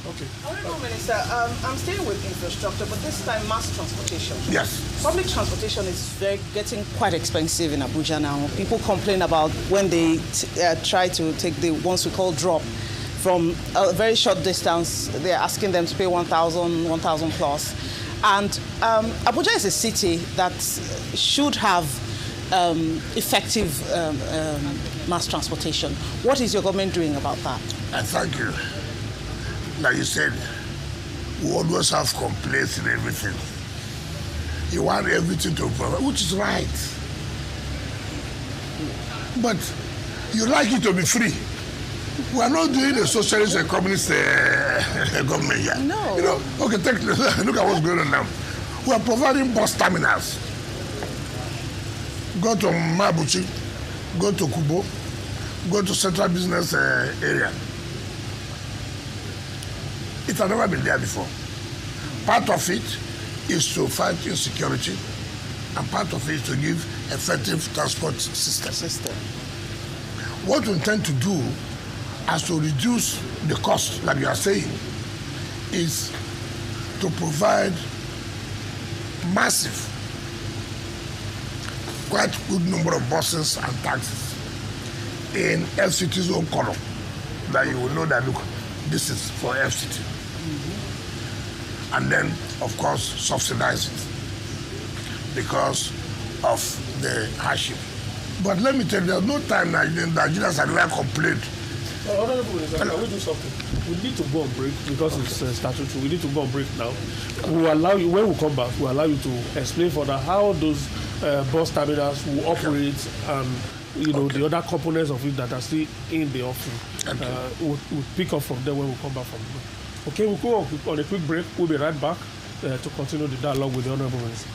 Speaker 4: Okay. Honourable Minister, I'm staying with infrastructure, but this time mass transportation.
Speaker 2: Yes.
Speaker 4: Public transportation is getting quite expensive in Abuja now. People complain about when they try to take the ones we call drop from a very short distance. They're asking them to pay 1,000, 1,000 plus. And Abuja is a city that should have effective mass transportation. What is your government doing about that?
Speaker 2: Thank you. Like you said, we always have complaints in everything. You want everything to provide, which is right. But you like it to be free. We are not doing a socialist and communist government here.
Speaker 4: No.
Speaker 2: You know, okay, look at what's going on now. We are providing bus terminals. Go to Mabuchi, go to Kubo, go to Central Business area. It has never been there before. Part of it is to fight insecurity, and part of it is to give effective transport system. What we intend to do as to reduce the cost, like you are saying, is to provide massive, quite good number of buses and taxis in FCT's own column, that you will know that, look, this is for FCT. And then, of course, subsidize it because of the hardship. But let me tell you, there's no time Nigerians have ever complained.
Speaker 1: Can we do something? We need to go on break because it's statutory. We need to go on break now. We will allow you, when we come back, we'll allow you to explain further how those bus terminals will operate and the other components of it that are still in the offering. We'll pick up from there when we come back from the break. Okay, we'll go on a quick break. We'll be right back to continue the dialogue with the Honourable Minister.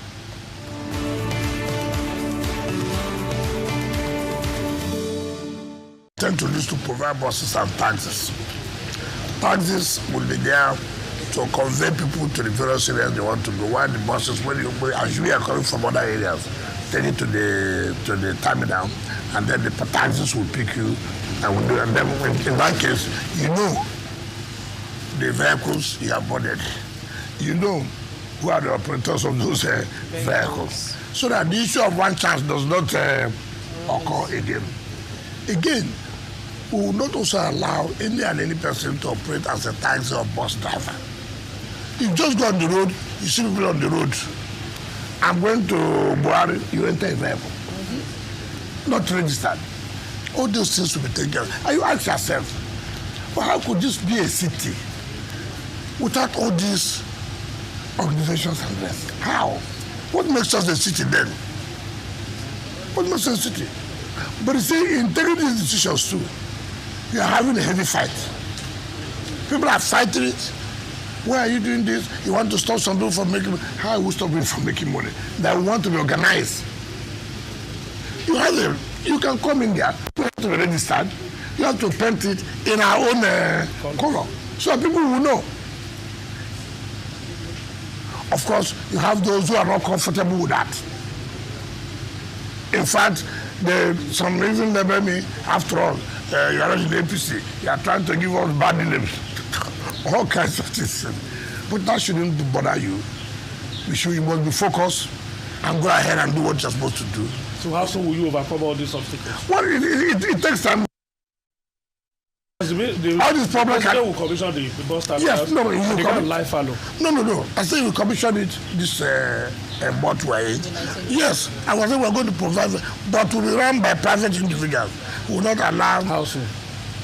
Speaker 2: Tend to use to provide buses and taxis. Taxis will be there to convey people to the various areas they want to go. While the buses, when you usually are coming from other areas, take it to the terminal, and then the taxis will pick you and will do. And then in that case, you know the vehicles you have boarded. You know who are the operators of those vehicles, so that the issue of one chance does not occur again. Again, we will not also allow any person to operate as a taxi or bus driver. You just go on the road, you see people on the road. I'm going to Bode, you enter a vehicle. Not registered. All those things will be taken care of. And you ask yourself, well, how could this be a city without all these organizations and rest? How? What makes us a city then? What makes us a city? But you see, in taking these decisions too, you are having a heavy fight. People are fighting it. Why are you doing this? You want to stop some people from making money. How will we stop people from making money? That we want to be organized. You can come in there, you have to be registered, you have to paint it in our own color, so people will know. Of course, you have those who are not comfortable with that. In fact, some reason label me, after all, you are not in the APC, you are trying to give us bad names, all kinds of things. But that shouldn't bother you. You must be focused and go ahead and do what you're supposed to do.
Speaker 1: So how soon will you overcome all these obstacles?
Speaker 2: Well, it takes time.
Speaker 1: All
Speaker 2: these problems
Speaker 1: will commission the bus terminals.
Speaker 2: Yes, no,
Speaker 1: they can't lie fallow.
Speaker 2: No. I say we commissioned it this month we're in. Yes, I was saying we're going to provide, but will be run by private individuals. We will not allow.
Speaker 1: How soon?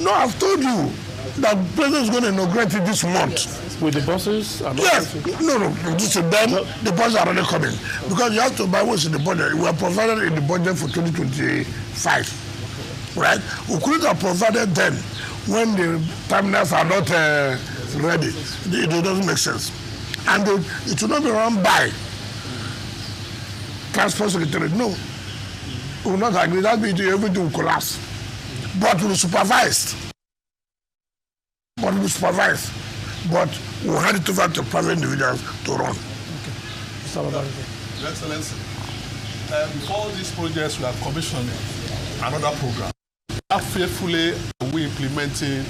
Speaker 2: No, I've told you that the president is going to inaugurate it this month.
Speaker 1: With the buses?
Speaker 2: Yes. No. This is them. The buses are already coming because you have to buy what's in the budget. We are provided in the budget for 2025, right? We couldn't have provided them when the terminals are not ready. It doesn't make sense. And it will not be run by Transport Secretary. No. We will not agree. That means everything will collapse. But we will supervise. But we'll hand it over to private individuals to run.
Speaker 5: Okay. Your Excellency, before these projects we are commissioning another program. How faithfully are we implementing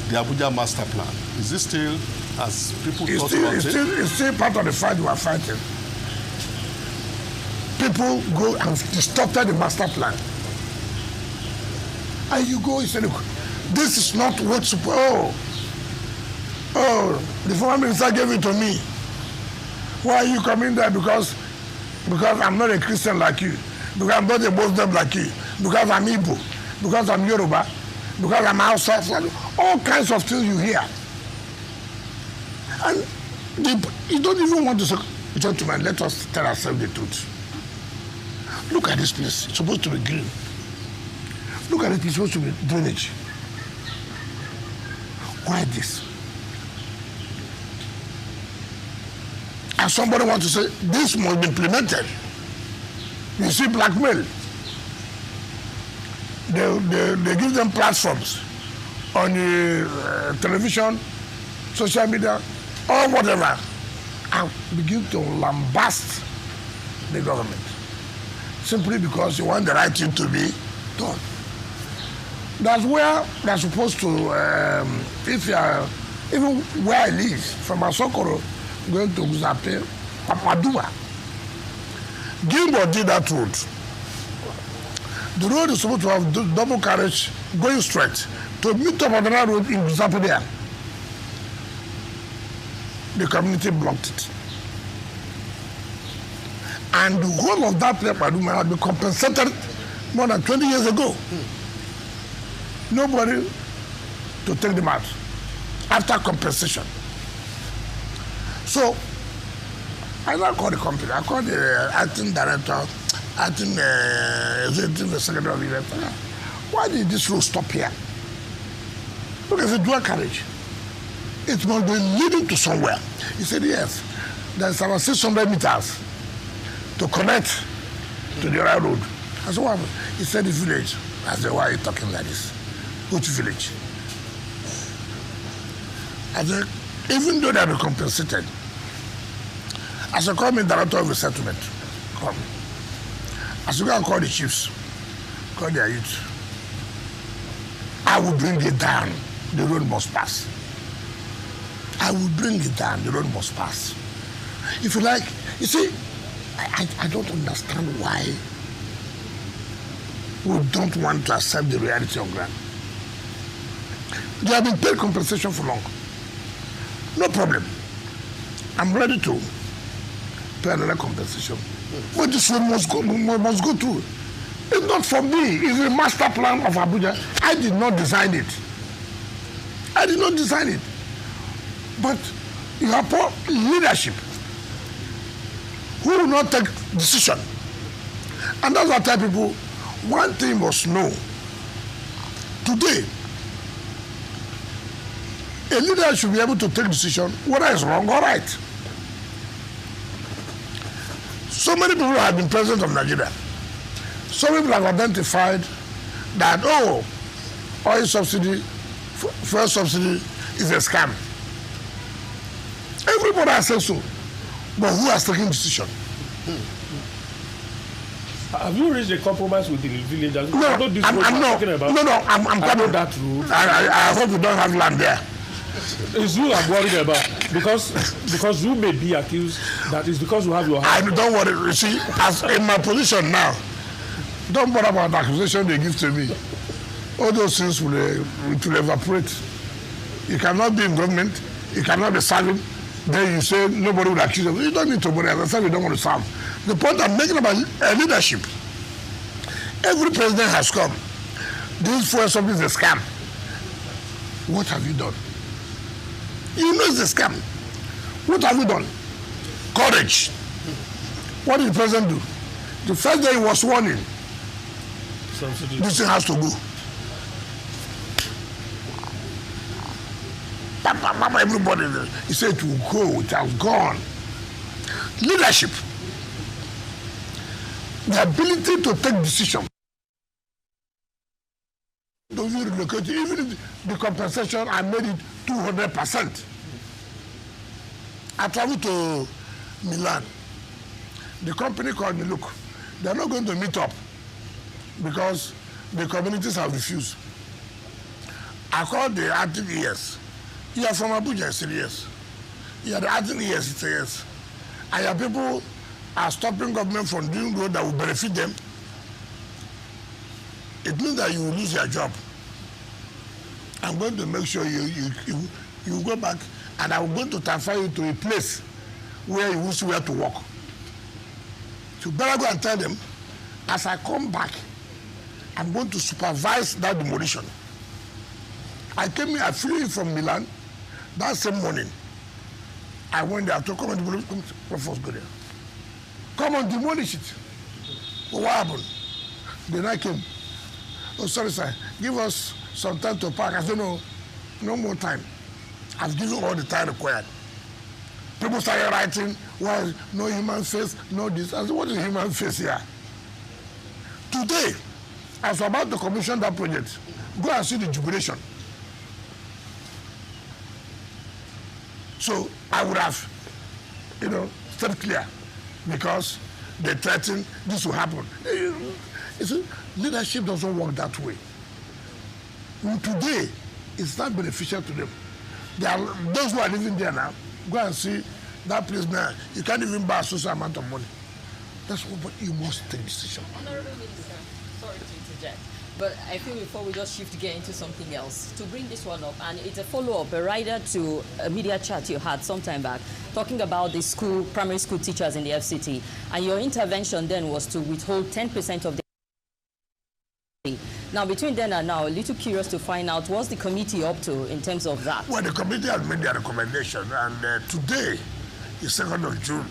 Speaker 5: the Abuja Master Plan? Is this still, as people talk about it?
Speaker 2: It's still part of the fight we are fighting. People go and distorted the master plan. And you go and say, look, this is not what's supposed. Oh, the former minister gave it to me. Why are you coming there? Because I'm not a Christian like you. Because I'm not a Muslim like you. Because I'm Igbo. Because I'm Yoruba. Because I'm outside. All kinds of things you hear. And you don't even want to say, gentlemen, let us tell ourselves the truth. Look at this place. It's supposed to be green. Look at it. It's supposed to be drainage. Why this? And somebody wants to say, this must be implemented. You see blackmail. They give them platforms on the television, social media, or whatever, and begin to lambast the government. Simply because you want the right thing to be done. That's where they're supposed to, if you are, even where I live, from Asokoro, going to Guzape, Papadua. Gilbert did that road. The road is supposed to have double carriage going straight to meet up on the road in Guzape there. The community blocked it. And the whole of that place, Paduma, had been compensated more than 20 years ago. Nobody to take them out after compensation. So, I now called the company. I called the acting director, acting executive secretary of the event. Why did this road stop here? Look, it's a dual carriage. It must be leading to somewhere. He said, yes. There's about 600 meters to connect to the other road. I said, what happened? He said, the village. I said, why are you talking like this? Which village? I said, even though they have been compensated, I said, call me director of the settlement. Call me. I said, go and call the chiefs. Call their youth. I will bring it down. The road must pass. I will bring it down. The road must pass. If you like, you see, I don't understand why we don't want to accept the reality on ground. They have been paid compensation for long. No problem. I'm ready to pay another compensation. But this one must go through. It's not for me. It's the master plan of Abuja. I did not design it. But you have poor leadership who will not take decision. And that's why I tell people, one thing you must know. Today, a leader should be able to take decision whether it's wrong or right. So many people have been president of Nigeria. some people have identified that, oh, oil subsidy, fuel subsidy is a scam. Everybody has said so. But who has taken decision?
Speaker 1: Have you reached a compromise with the villagers?
Speaker 2: No, I'm coming.
Speaker 1: That road.
Speaker 2: I hope you don't have land there.
Speaker 1: It's you I'm worried about because you may be accused that it's because you have your hand.
Speaker 2: Don't worry. You see, as in my position now, don't bother about the accusation they give to me. All those things will evaporate. You cannot be in government. You cannot be serving. Then you say nobody will accuse you. You don't need to bother. As I said, you don't want to serve. The point I'm making about leadership. Every president has come. This fuel subsidy is a scam. What have you done? You know it's a scam. What have you done? Courage. What did the president do? The first day he was warning, this thing has to go. Mama, everybody, he said it will go, it has gone. Leadership. The ability to take decisions. Those who relocated, even if the compensation, I made it 200%. I traveled to Milan. The company called me, look, they're not going to meet up because the communities have refused. I called the active ES. You are from Abuja, I said yes. You are the active ES, he said yes. And your people are stopping government from doing road that will benefit them. It means that you will lose your job. I'm going to make sure you go back, and I'm going to transfer you to a place where you will see where to work. So better go and tell them, as I come back, I'm going to supervise that demolition. I flew in from Milan that same morning. I went there to come and demolish. First go there. Come and demolish it. Well, what happened? Then I came. Oh, sorry, sir. Give us some time to park. I said, no more time. I've given all the time required. People started writing, well, no human face, no this. I said, what is human face here? Today, I was about to commission that project. Go and see the jubilation. So I would have, stepped clear because they threatened this will happen. You see, leadership doesn't work that way. Today, it's not beneficial to them. Those who are living there now, go and see that place now. You can't even buy a social amount of money. That's what you must take decision.
Speaker 6: Honorable Minister, sorry to interject, but I feel before we just shift gear into something else, to bring this one up, and it's a follow-up, a rider to a media chat you had some time back, talking about the primary school teachers in the FCT, and your intervention then was to withhold 10% of the. Now, between then and now, a little curious to find out what's the committee up to in terms of that.
Speaker 2: Well, the committee has made their recommendation, and today is 2nd of June.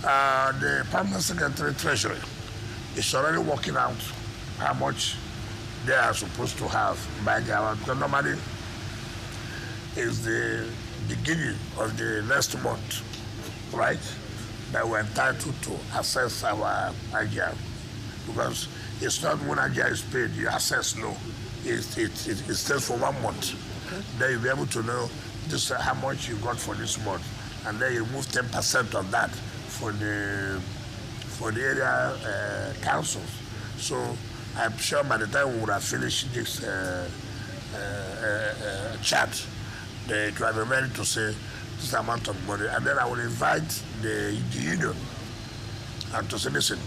Speaker 2: The Permanent Secretary Treasury is already working out how much they are supposed to have by the because normally is the beginning of the next month, right? That we're entitled to assess our IGR. Because it's not when IGR is paid, you assess no. It stays for 1 month. Okay. Then you'll be able to know just how much you got for this month. And then you move 10% of that for the area councils. So I'm sure by the time we would have finished this chat, they will be ready to say this amount of money. And then I will invite the union and to say, listen,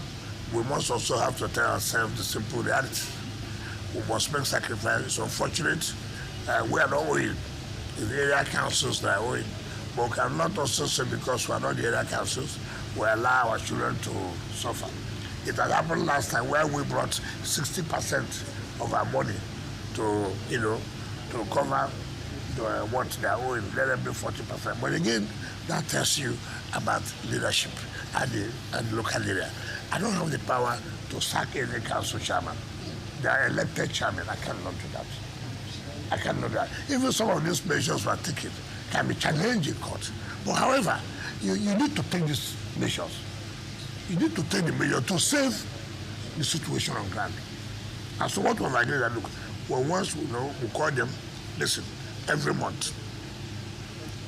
Speaker 2: we must also have to tell ourselves the simple reality. We must make sacrifices. It's unfortunate. We are not owing. It's the area councils that are owing. But we cannot also say because we are not the area councils, we allow our children to suffer. It had happened last time where we brought 60% of our money to, to cover what they are owing. Let them be 40%. But again, that tells you about leadership and the local area. I don't have the power to sack any council chairman. They are elected chairman. I cannot do that. I cannot do that. Even some of these measures we are taking can be challenged in court. But however, you need to take these measures. You need to take the measure to save the situation on ground. And so what was agreed that, look, well, once we call them, listen, every month,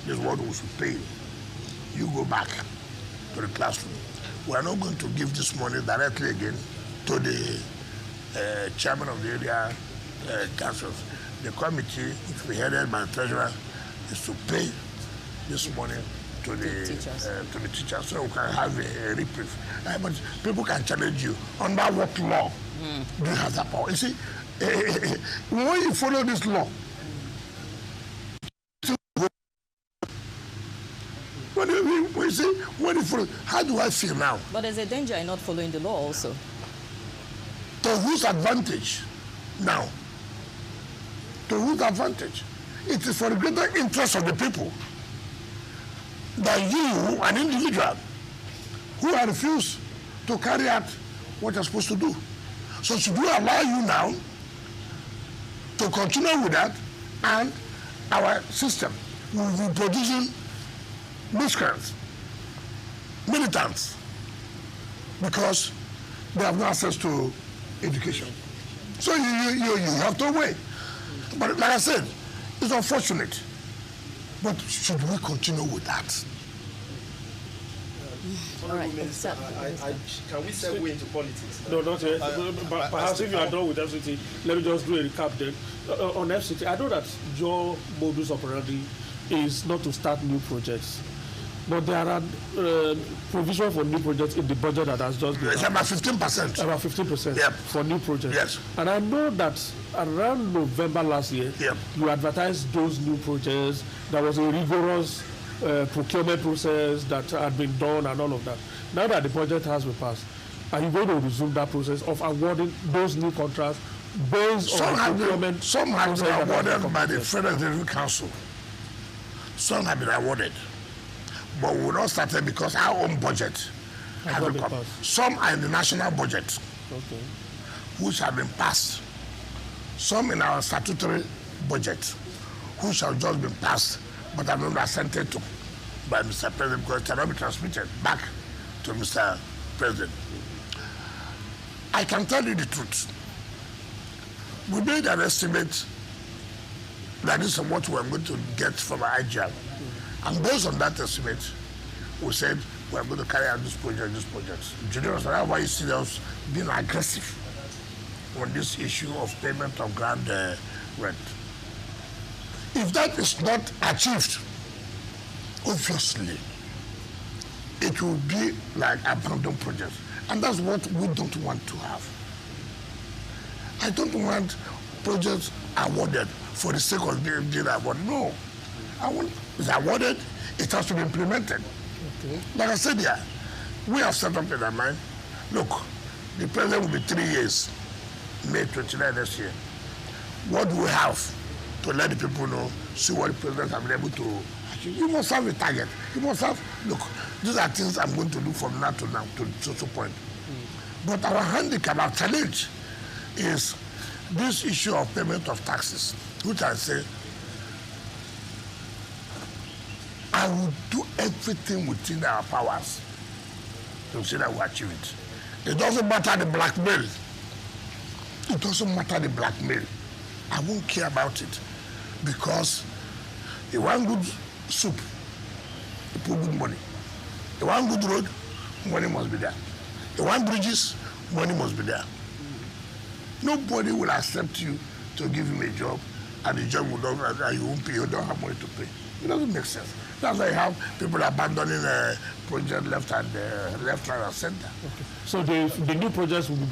Speaker 2: this is what we should pay you. You go back to the classroom. We are not going to give this money directly again to the chairman of the area councils. The committee, which we headed by the treasurer, is to pay this money to the teachers, so we can have a reprieve. But people can challenge you. Under what law do you have that power? You see, when you follow this law, when you follow, how do I feel now?
Speaker 6: But there's a danger in not following the law also.
Speaker 2: To whose advantage now? To whose advantage? It is for the greater interest of the people that you, an individual, who are refused to carry out what you're supposed to do. So should we allow you now to continue with that, and our system will be producing miscreants, militants, because they have no access to education. So you have to wait. But like I said, it's unfortunate. But should we continue with that?
Speaker 6: All right.
Speaker 3: Can we segue into politics?
Speaker 1: No, not yet. But perhaps if you are done with FCT, let me just do a recap then. On FCT, I know that your modus operandi is not to start new projects. But there are provision for new projects in the budget that has just been.
Speaker 2: It's about 15%.
Speaker 1: About 15%
Speaker 2: yep.
Speaker 1: for new projects.
Speaker 2: Yes.
Speaker 1: And I know that around November last year,
Speaker 2: yep.
Speaker 1: you advertised those new projects. There was a rigorous procurement process that had been done and all of that. Now that the budget has been passed, are you going to resume that process of awarding those new contracts based on the procurement?
Speaker 2: Some have been awarded by the Federal Executive Council. Some have been awarded. But we will not start it because our own budget has been come. Some are in the national budget, okay, which have been passed. Some in our statutory budget, which have just been passed, but have not been assented to by Mr. President because it cannot be transmitted back to Mr. President. I can tell you the truth. We made an estimate that this is what we are going to get from our IGR. And based on that estimate, we said we are going to carry out this project, That's why you see us being aggressive on this issue of payment of ground rent. If that is not achieved, obviously, it will be like abandoned projects. And that's what we don't want to have. I don't want projects awarded for the sake of being awarded. No. I want it's awarded, it has to be implemented. Okay. Like I said here, we have set up in our mind, look, the president will be 3 years, May 29 next year. What do we have to let the people know, see what the president has been able to achieve? You must have a target. You must have, look, these are things I'm going to do from now to so point. But our handicap, our challenge is this issue of payment of taxes, which I say, I will do everything within our powers to see that we achieve it. It doesn't matter the blackmail. It doesn't matter the blackmail. I won't care about it because you want good soup, you put good money. You want good road, money must be there. You want bridges, money must be there. Nobody will accept you to give him a job and the job will not, and you won't pay, you don't have money to pay. It doesn't make sense. That's why you have people abandoning a project left, right, and center. Okay. So
Speaker 1: the new projects will be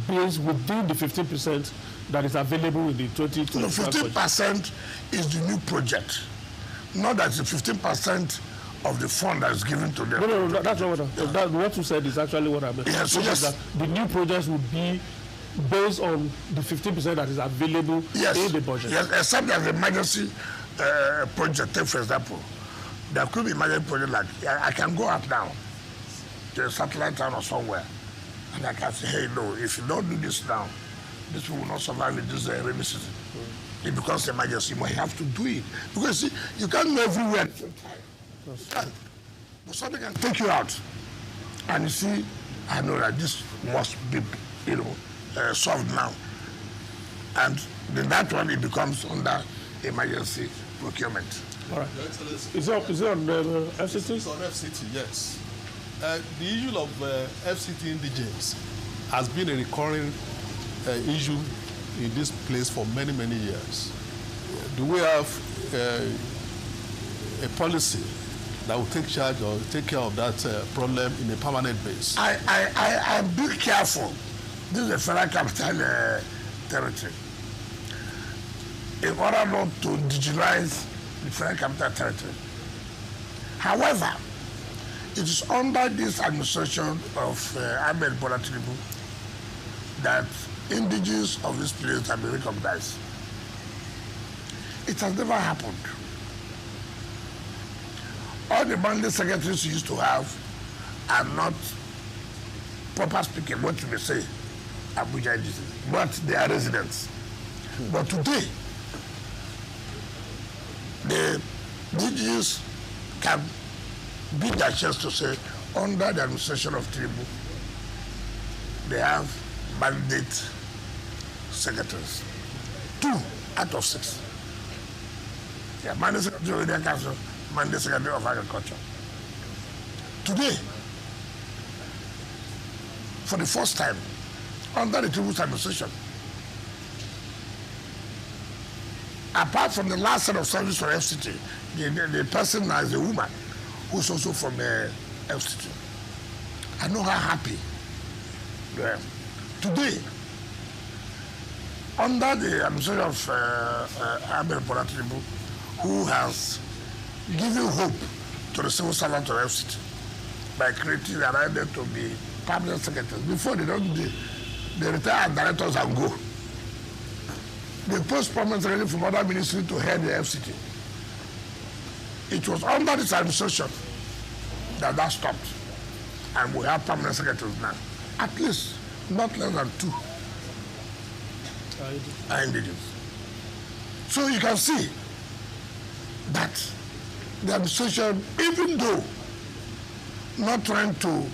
Speaker 1: based within the 15% that is available in the 2025
Speaker 2: No, 15% is the new project. Not that the 15% of the fund that is given to them.
Speaker 1: No, that's not what what you said is actually what I meant.
Speaker 2: Yes, so yes.
Speaker 1: That the new projects will be based on the 15% that is available in the budget.
Speaker 2: Yes, except as emergency project, for example. There could be emergency project like, I can go out now to a satellite town or somewhere, and I can say, hey, no, if you don't do this now, this will not survive in this rainy season. It becomes emergency, but you have to do it. Because see, you can't go everywhere at the same time. But something can take you out. And you see, I know that this must be solved now. And then that one, it becomes under emergency procurement.
Speaker 1: All right. Is it on FCT?
Speaker 5: It's on FCT, yes. The issue of FCT indigents has been a recurring issue in this place for many, many years. Do we have a policy that will take charge or take care of that problem in a permanent basis?
Speaker 2: I'm being careful. This is a federal capital territory. In order not to digitalize the federal capital territory. However, it is under this administration of Bode that indigenous of this place have been recognized. It has never happened. All the mandate secretaries you used to have are not, proper speaking, what you may say, Abuja indigenous, but they are residents. But today, the indigenous can beat their chest to say, under the administration of Tinubu, they have mandate secretaries. 2 out of 6. Yeah, mandate secretary of Indian Council, mandate secretary of Agriculture. Today, for the first time, under the Tinubu's administration, apart from the last set of service for FCT, the person now is a woman who's also from FCT. I know how happy they are. Today, under the administration of Bode, who has given hope to the civil servant of FCT by creating and allowing them to be permanent secretaries. Before they retire as directors and go. They post permanent secretary from other ministry to head the FCT. It was under this administration that stopped. And we have permanent secretaries now. At least not less than 2 are indigenous. So you can see that the administration, even though not trying to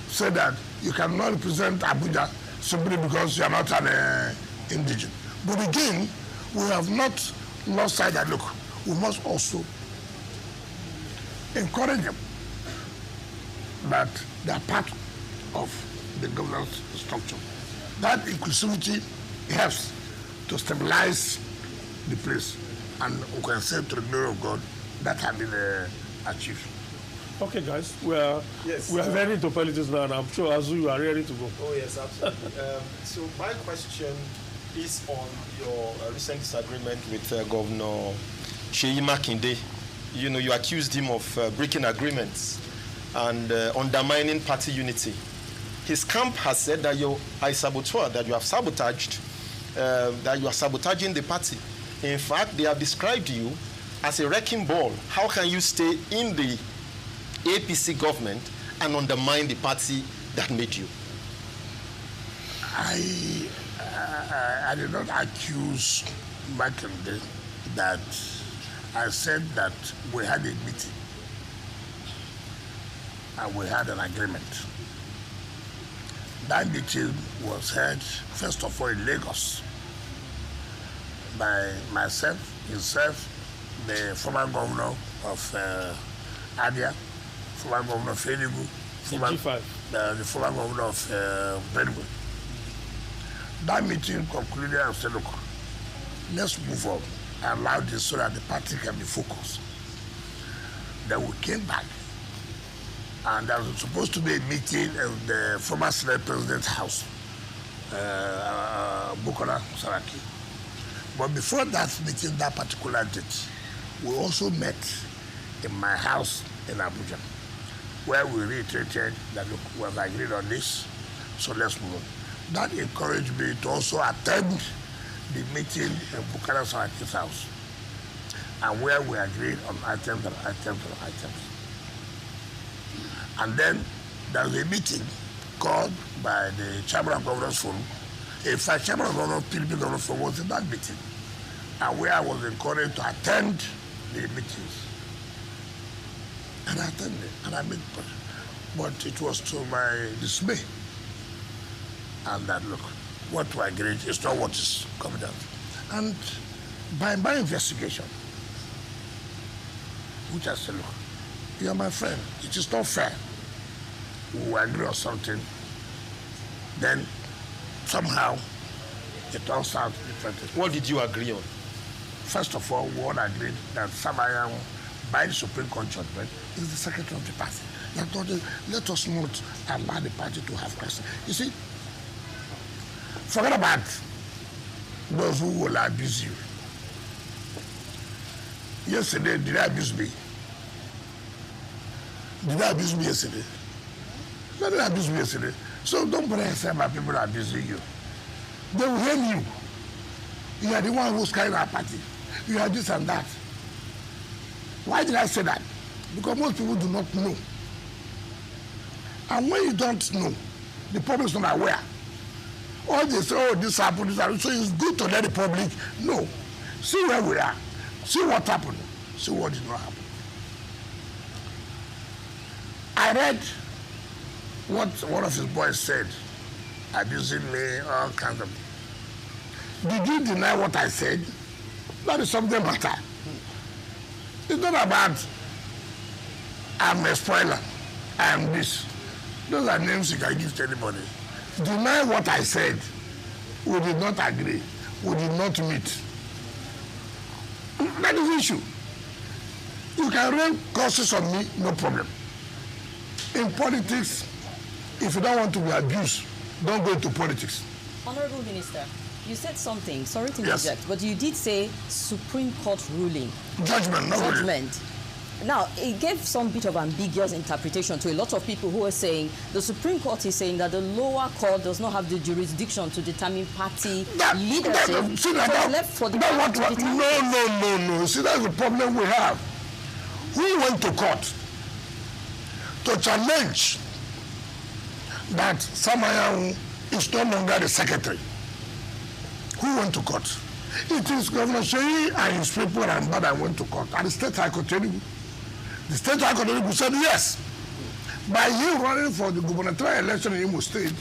Speaker 2: say that you cannot represent Abuja simply because you are not an indigenous. But again, we have not lost sight that, look, we must also encourage them that they are part of the governance structure. That inclusivity helps to stabilize the place. And we can say to the glory of God, that has been achieved.
Speaker 1: Okay, guys, we are very into politics now, and I'm sure Azu, you are ready to go.
Speaker 3: Oh, yes, absolutely. So my question is on your recent disagreement with Governor Seyi Makinde. You know, you accused him of breaking agreements and undermining party unity. His camp has said that you are a saboteur, that you have sabotaged, that you are sabotaging the party. In fact, they have described you as a wrecking ball. How can you stay in the APC government and undermine the party that made you?
Speaker 2: I did not accuse Makinde that I said that we had a meeting and we had an agreement. That meeting was held, first of all, in Lagos by myself, himself, the former governor of Abia, former governor of Enugu, the former governor of Benue. That meeting concluded and said, look, let's move on and allow this so that the party can be focused. Then we came back, and there was supposed to be a meeting in the former Senate President's house, Bukola Saraki. But before that meeting, that particular date, we also met in my house in Abuja, where we reiterated that, look, we have agreed on this, so let's move on. That encouraged me to also attend the meeting in Bukola Saraki's house, and where we agreed on items and items and items. And then there was a meeting called by the Chamber of Governors Forum. In fact, Chamber of Governors, PDP Governors Forum was in that meeting, and where I was encouraged to attend the meetings. And I attended, and I met, but it was to my dismay and that, look, what we agreed is not what is coming out. And by my investigation, which I said, look, you're my friend, it is not fair. We agree on something, then somehow it turns out differently.
Speaker 3: What did you agree on?
Speaker 2: First of all, we all agreed that Samayang, by the Supreme Court judgment, is the secretary of the party. Let us not allow the party to have crisis. You see, forget about those who will abuse you. Yesterday, did I abuse me? Did I abuse me yesterday? No, they abused me yesterday. So don't bother yourself about people abusing you. They will hate you. You are the one who's carrying our party. You are this and that. Why did I say that? Because most people do not know. And when you don't know, the public is not aware. All they say, oh, this happened, this happened. So it's good to let the public know. See where we are. See what happened. See what did not happen. I read what one of his boys said, abusing me, all kinds of. Did you deny what I said? That is something matter. It's not about I'm a spoiler, I am this. Those are names you can give to anybody. Deny what I said. We did not agree. We did not meet. That is the issue. You can rain curses on me, no problem. In politics, if you don't want to be abused, don't go into politics.
Speaker 6: Honorable Minister, you said something, sorry to
Speaker 2: Yes.
Speaker 6: interject, but you did say Supreme Court ruling.
Speaker 2: Judgment, no ruling.
Speaker 6: Judgment. Now, it gave some bit of ambiguous interpretation to a lot of people who are saying the Supreme Court is saying that the lower court does not have the jurisdiction to determine party leadership.
Speaker 2: See that,
Speaker 6: so it's left for the party to determine.
Speaker 2: No. See, that's the problem we have. Who went to court to challenge that Samayang is no longer the secretary? Who went to court? It is Governor Sheyi and his people and Bode went to court. And the State High Court, the State High Court said yes. By him running for the gubernatorial election in Imo State,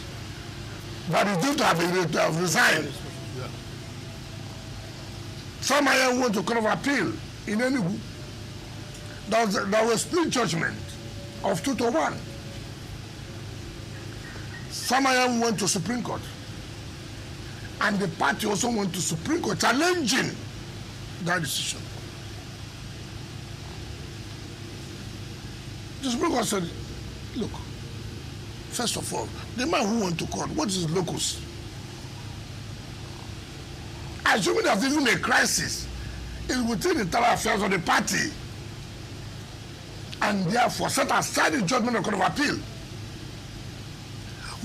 Speaker 2: that is due to have resigned. Samayang went to Court of Appeal in Enugu. There was split judgment of 2-1. Samayang went to Supreme Court. And the party also went to Supreme Court challenging that decision. The Supreme Court said, look, first of all, the man who went to court, what is his locus? Assuming there's even a crisis, it's within the internal affairs of the party. And therefore set aside the judgment of the Court of Appeal.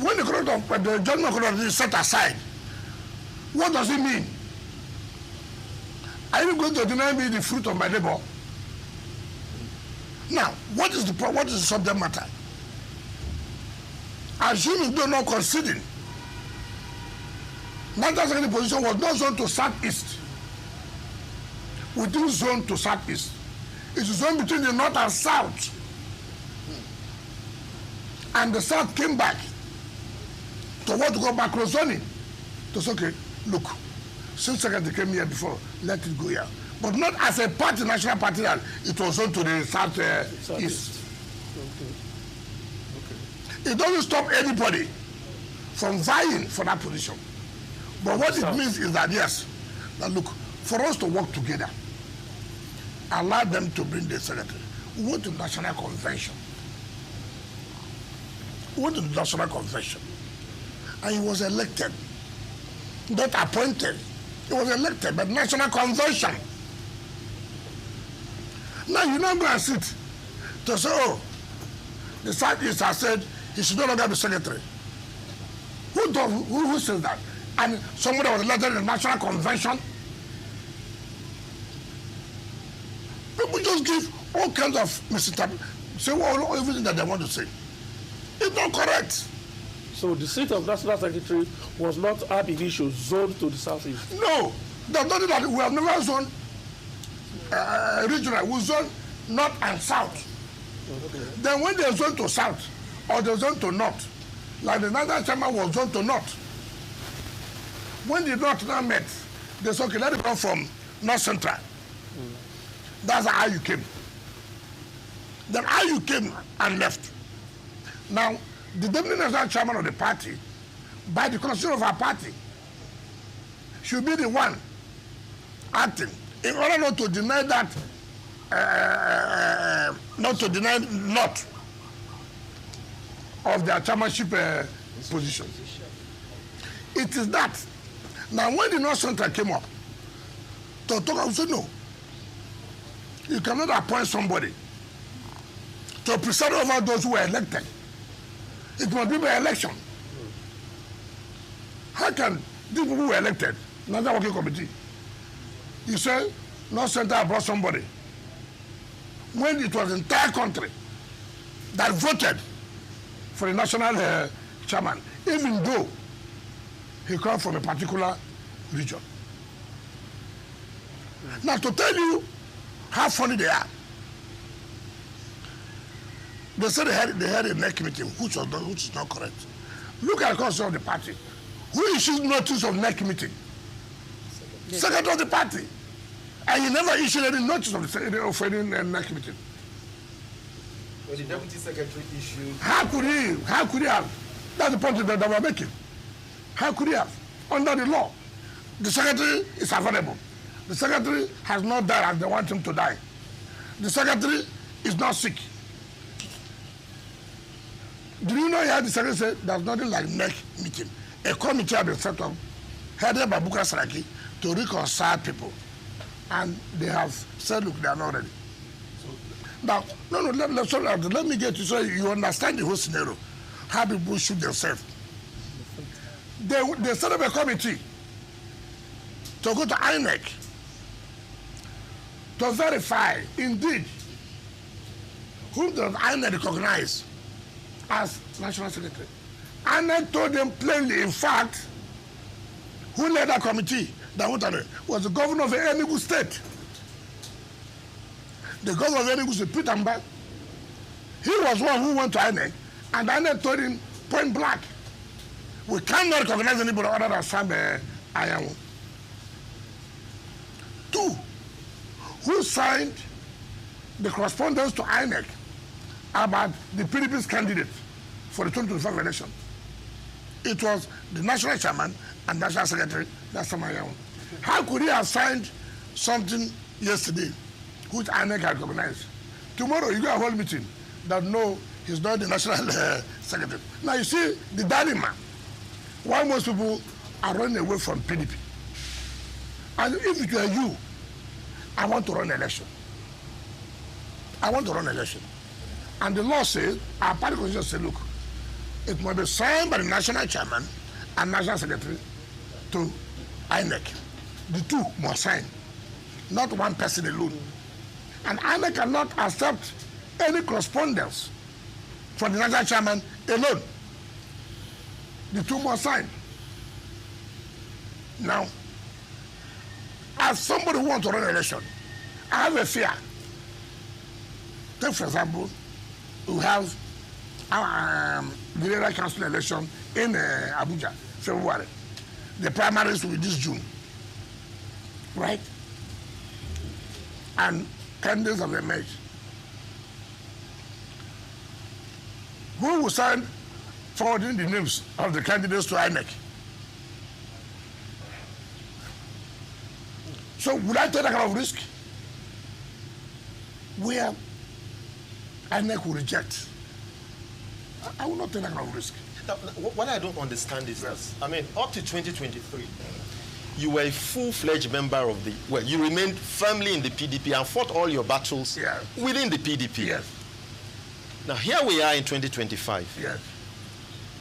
Speaker 2: When the judgment of the Court of Appeal is set aside, what does it mean? Are you going to deny me the fruit of my labor? Now, what is the subject matter? Assuming they're not conceding, National Secretary position was not zoned to southeast. Within zone to southeast. It's a zone between the north and south. And the south came back to want to go back zoning. To say, okay, look, since Secretary came here before, let it go here. But not as a party, national party, that it was on to the southeast. Okay. It doesn't stop anybody from vying for that position. But what it means is that, yes, that look, for us to work together, allow them to bring the secretary. We went to the National Convention. And he was elected. Not appointed. He was elected by the National Convention. Now you not go and sit to say, oh, the Southeast has said he should no longer be secretary. Who says that? And somebody was elected in the National Convention. People just give all kinds of misinterpretation, say everything that they want to say. It's not correct.
Speaker 1: So the seat of National Secretary was not ab initio zoned to the southeast?
Speaker 2: No, there's nothing that we have never zoned regional. We zone north and south. Okay. Then when they zone to south or they zone to north, like the National Chairman was zoned to north, When the North now met, they said, okay, let it come from North Central. That's how you came. Then how you came and left. Now, the deputy national chairman of the party, by the constitution of our party, should be the one acting in order not to deny that, not to deny not of their chairmanship position. It is that. Now, when the North Central came up, to talk, I said, no. You cannot appoint somebody to preside over those who were elected. It must be by election. How can these people who were elected, National Working Committee, you say North Central brought somebody when it was the entire country that voted for the national chairman, even though he comes from a particular region. Now, to tell you how funny they are, they said they had a NEC meeting, which is not correct. Look at the constitution of the party. Who issues notice of NEC meeting? Secretary of the party. And he never issued any notice of any NEC meeting.
Speaker 3: Well, the deputy secretary issued.
Speaker 2: How could he have? That's the point that we're making. How could he have? Under the law, the secretary is available. The secretary has not died as they want him to die. The secretary is not sick. Do you know how the secretary said there's nothing like NEC meeting? A committee has been set up, headed by Bukar Saraki, to reconcile people. And they have said, look, they are not ready. Now, let me get you so you understand the whole scenario. How people shoot themselves. They set up a committee to go to INEC to verify, indeed, whom does INEC recognize as National Secretary. INEC told them plainly, in fact, who led that committee that went on it was the governor of Enugu State. The governor of Enugu State, Peter Mba, he was one who went to INEC, and INEC told him point blank, we cannot recognize anybody other than Sam Ayamu. 2, who signed the correspondence to INEC about the PDP's candidate for the 2025 election. It was the national chairman and national secretary, that's Sam Ayamu. How could he have signed something yesterday which INEC had recognized? Tomorrow you go a whole meeting that no, he's not the national secretary. Now you see the dilemma. Why most people are running away from PDP. And if it were you, I want to run an election. I want to run an election. And the law says, our party constitution says, look, it must be signed by the national chairman and national secretary to INEC. The two must sign, not one person alone. And INEC cannot accept any correspondence from the national chairman alone. The two must sign. Now, as somebody who wants to run an election, I have a fear. Take, for example, we have our the area council election in Abuja, February. The primaries will be this June, right? And candidates have emerged. Who will sign forwarding the names of the candidates to INEC? So would I take that kind of risk? Where INEC will reject. I will not take that kind of risk.
Speaker 3: Now, what I don't understand is that, I mean, up to 2023, you were a full-fledged member of the, well, you remained firmly in the PDP and fought all your battles within the PDP.
Speaker 2: Yes.
Speaker 3: Now, here we are in 2025.
Speaker 2: Yes.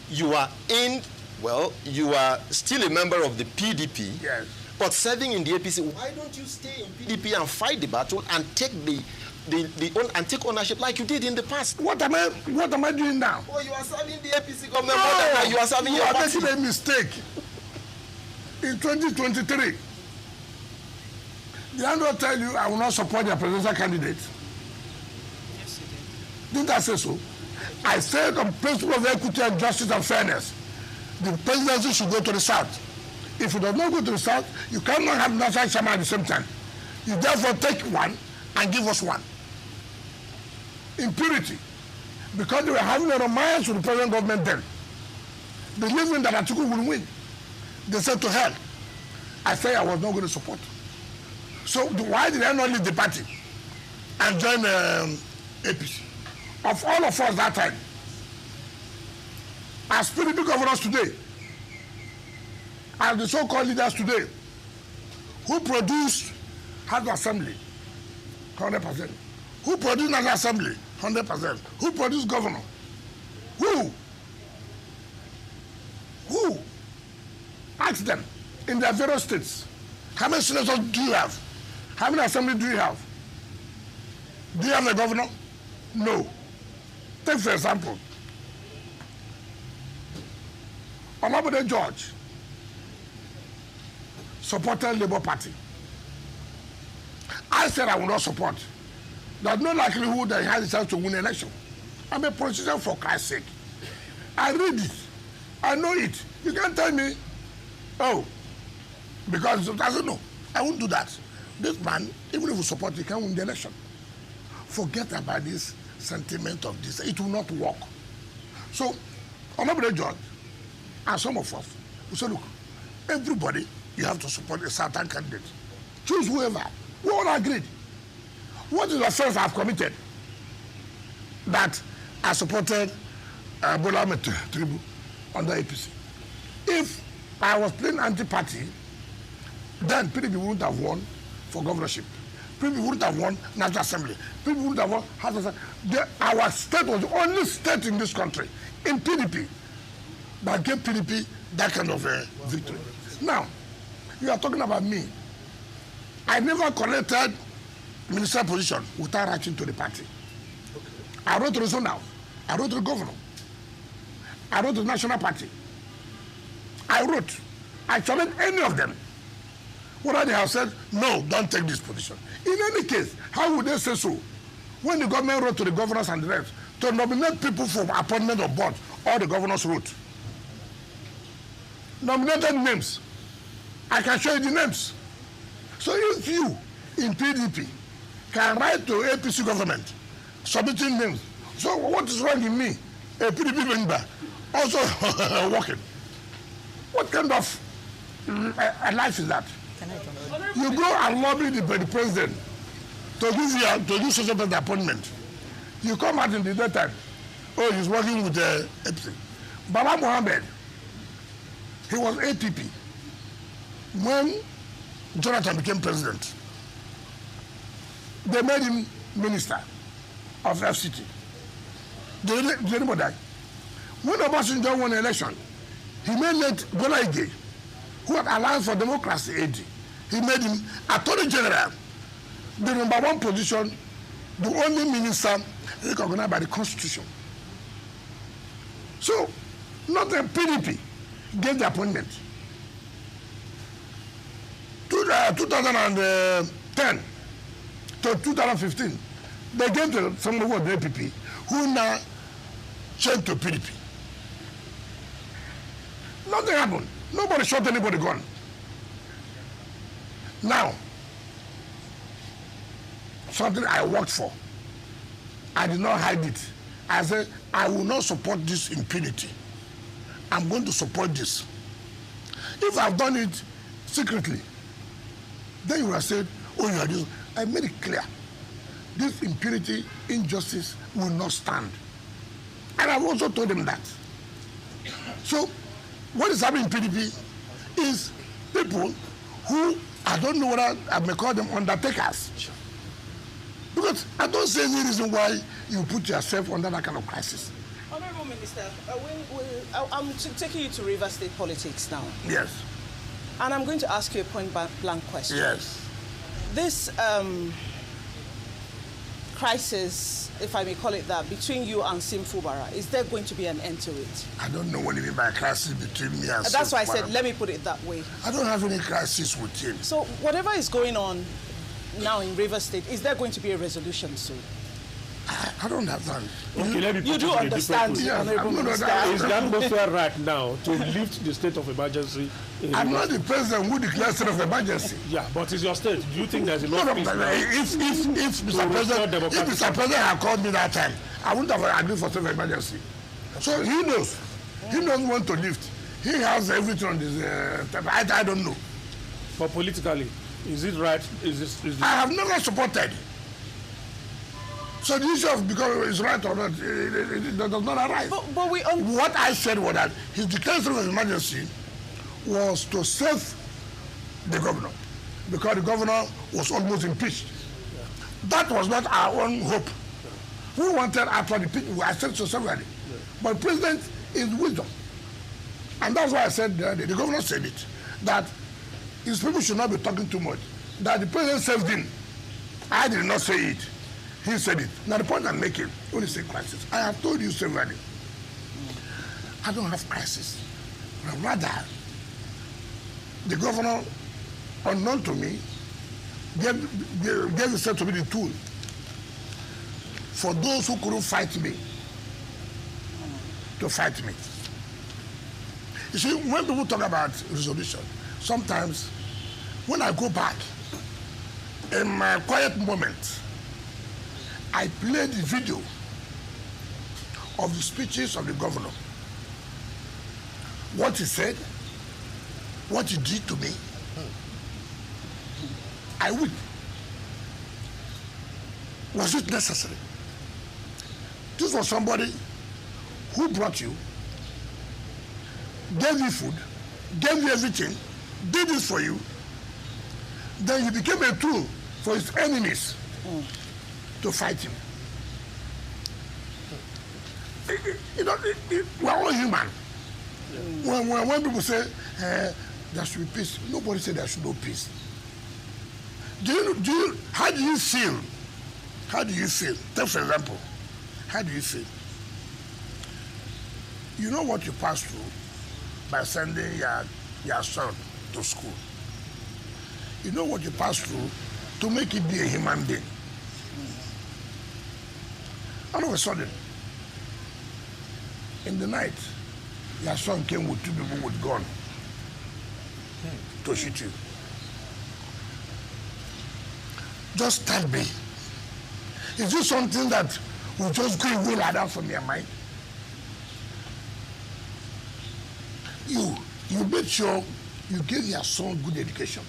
Speaker 3: You are in, well, you are still a member of the PDP,
Speaker 2: yes,
Speaker 3: but serving in the APC. Why don't you stay in PDP and fight the battle and take and take ownership like you did in the past?
Speaker 2: What am I doing now?
Speaker 3: Oh, you are serving the APC government more than you are serving your party.
Speaker 2: You are making a mistake. In 2023, did I not tell you I will not support your presidential candidate?
Speaker 4: Yes, you did.
Speaker 2: Didn't I say so? I said on principle of equity and justice and fairness, the presidency should go to the South. If you do not go to the south, you cannot have national chairman at the same time. You therefore take one and give us one. Impurity. Because they were having a romance with the present government then, believing that Atiku will win. They said to hell. I said I was not going to support. So why did I not leave the party and join APC? Of all of us that time, as PDP governors today, as the so-called leaders today, who produced House Assembly, 100%. Who produced National Assembly, 100%. Who produced governor? Who? Ask them in their various states. How many senators do you have? How many assembly do you have? Do you have a governor? No. Take for example, Bode George supported Labour Party. I said I will not support. There's no likelihood that he has a chance to win an election. I'm a politician for Christ's sake. I read it. I know it. You can't tell me, oh, because it doesn't know. I won't do that. This man, even if we support, he can't win the election. Forget about this sentiment of this. It will not work. So, Bode George, and some of us, we say, look, everybody, you have to support a certain candidate. Choose whoever. We all agreed. What is the offense I've committed? That I supported Bola Ahmed Tinubu under APC. If I was playing anti-party, then PDP wouldn't have won for governorship. PDP wouldn't have won National Assembly. PDP wouldn't have won House of Assembly. Our state was the only state in this country, in PDP, that gave PDP that kind of victory. Now, you are talking about me. I never collected ministerial position without writing to the party. Okay. I wrote to the zone now. I wrote to the governor. I wrote to the national party. I challenged any of them. Whether they have said, no, don't take this position. In any case, how would they say so? When the government wrote to the governors and the rest to nominate people for appointment of board, all the governors wrote. Nominated names. I can show you the names. So if you, in PDP, can write to APC government, submitting names, so what is wrong in me, a PDP member, also working? What kind of a life is that? You go and lobby the president to give social appointment. You come out in the daytime, oh, he's working with the APC. Bala Mohammed, he was APP. When Jonathan became president, they made him minister of FCT. Did anybody die? When Obasanjo won the election, he made late Bola Ige, who had Alliance for Democracy AD. He made him Attorney General, the #1 position, the only minister recognized by the Constitution. So, not the PDP gave the appointment. 2010 to 2015, they gave to somebody who was the APP, who now changed to PDP. Nothing happened. Nobody shot anybody gun. Now, something I worked for, I did not hide it. I said, I will not support this impunity. I'm going to support this. If I've done it secretly, then you would have said, oh, you are this. I made it clear. This impunity, injustice will not stand. And I've also told them that. So, what is happening in PDP is people who, I don't know whether I may call them undertakers. Because I don't see any reason why you put yourself under that kind of crisis.
Speaker 4: Honorable Minister, I'm taking you to River State politics now.
Speaker 2: Yes.
Speaker 4: And I'm going to ask you a point-blank question.
Speaker 2: Yes.
Speaker 4: This crisis, if I may call it that, between you and Fubara, is there going to be an end to it?
Speaker 2: I don't know what you mean by crisis between me and
Speaker 4: That's why I said, let me put it that way.
Speaker 2: I don't have any crisis with him.
Speaker 4: So, whatever is going on now in River State, is there going to be a resolution soon?
Speaker 2: I don't understand.
Speaker 1: Okay, let me
Speaker 4: You do understand.
Speaker 2: Yes,
Speaker 4: Honorable Minister.
Speaker 1: Is the atmosphere right now to lift the state of emergency?
Speaker 2: I'm not the president who declares state of emergency.
Speaker 1: Yeah, but it's your state. Do you think there's enough peace now?
Speaker 2: If Mr. President had called me that time, I wouldn't have agreed for state of emergency. So he knows. He doesn't want to lift. He has everything on his I don't know.
Speaker 1: But politically, is it right? Is this
Speaker 2: I have never supported. So the issue of because it's right or not, it does not arise.
Speaker 4: But
Speaker 2: what I said was that his declaration of emergency was to save the governor, because the governor was almost impeached. Yeah. That was not our own hope. Yeah. We wanted after the people, I said so severally. Yeah. But president is wisdom. And that's why I said, the governor said it, that his people should not be talking too much. That the president saved him. I did not say it. He said it. Now the point I'm making, when you say crisis, I have told you severally, I don't have crisis. But rather, the governor, unknown to me, gave himself to be the tool for those who couldn't fight me to fight me. You see, when people talk about resolution, sometimes when I go back, in my quiet moment, I play the video of the speeches of the governor. What he said, what he did to me, I will. Was it necessary? This was somebody who brought you, gave you food, gave you everything, did this for you, then you became a tool for his enemies to fight him. You know, we're all human. Yeah. When people say there should be peace, nobody said there should be no peace. How do you feel? How do you feel? Take for example, how do you feel? You know what you pass through by sending your son to school. You know what you pass through to make it be a human being. All of a sudden, in the night, your son came with 2 people with gun to shoot you. Just tell me, is this something that will just go away like that from your mind? You made sure you gave your son good education.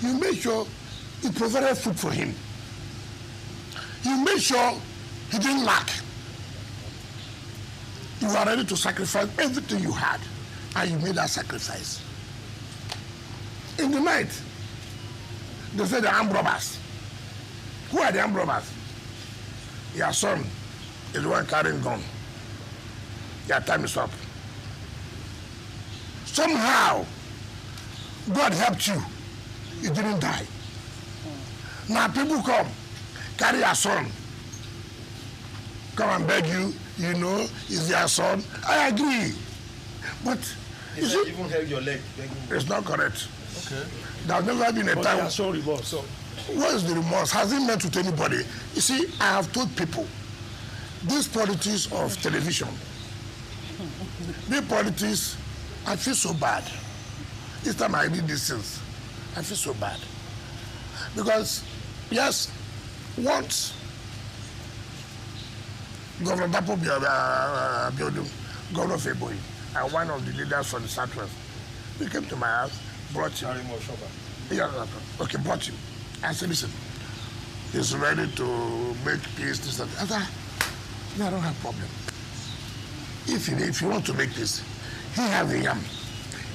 Speaker 2: You made sure you provided food for him. You made sure he didn't lack. You were ready to sacrifice everything you had, and you made that sacrifice. In the night, they said the armed robbers. Who are the armed robbers? Your son is the one carrying gun. Your time is up. Somehow, God helped you. You didn't die. Now people come, carry your son, come and beg you, you know, is your son. I agree. But
Speaker 3: is it even held your leg?
Speaker 2: It's not correct.
Speaker 5: Okay.
Speaker 2: There's never been a time.
Speaker 1: But so remorse. So
Speaker 2: what is the remorse? Has it met with anybody? You see, I have told people, this politics of television, the politics, I feel so bad. This time I read these things, I feel so bad. Because, yes, once Governor Dapo Biodun, Governor Feboy, and one of the leaders from the Southwest, he came to my house, brought him. Okay, brought him. I said, listen, he's ready to make peace, this and that. I said, no, I don't have a problem. If you want to make peace, he has the yam,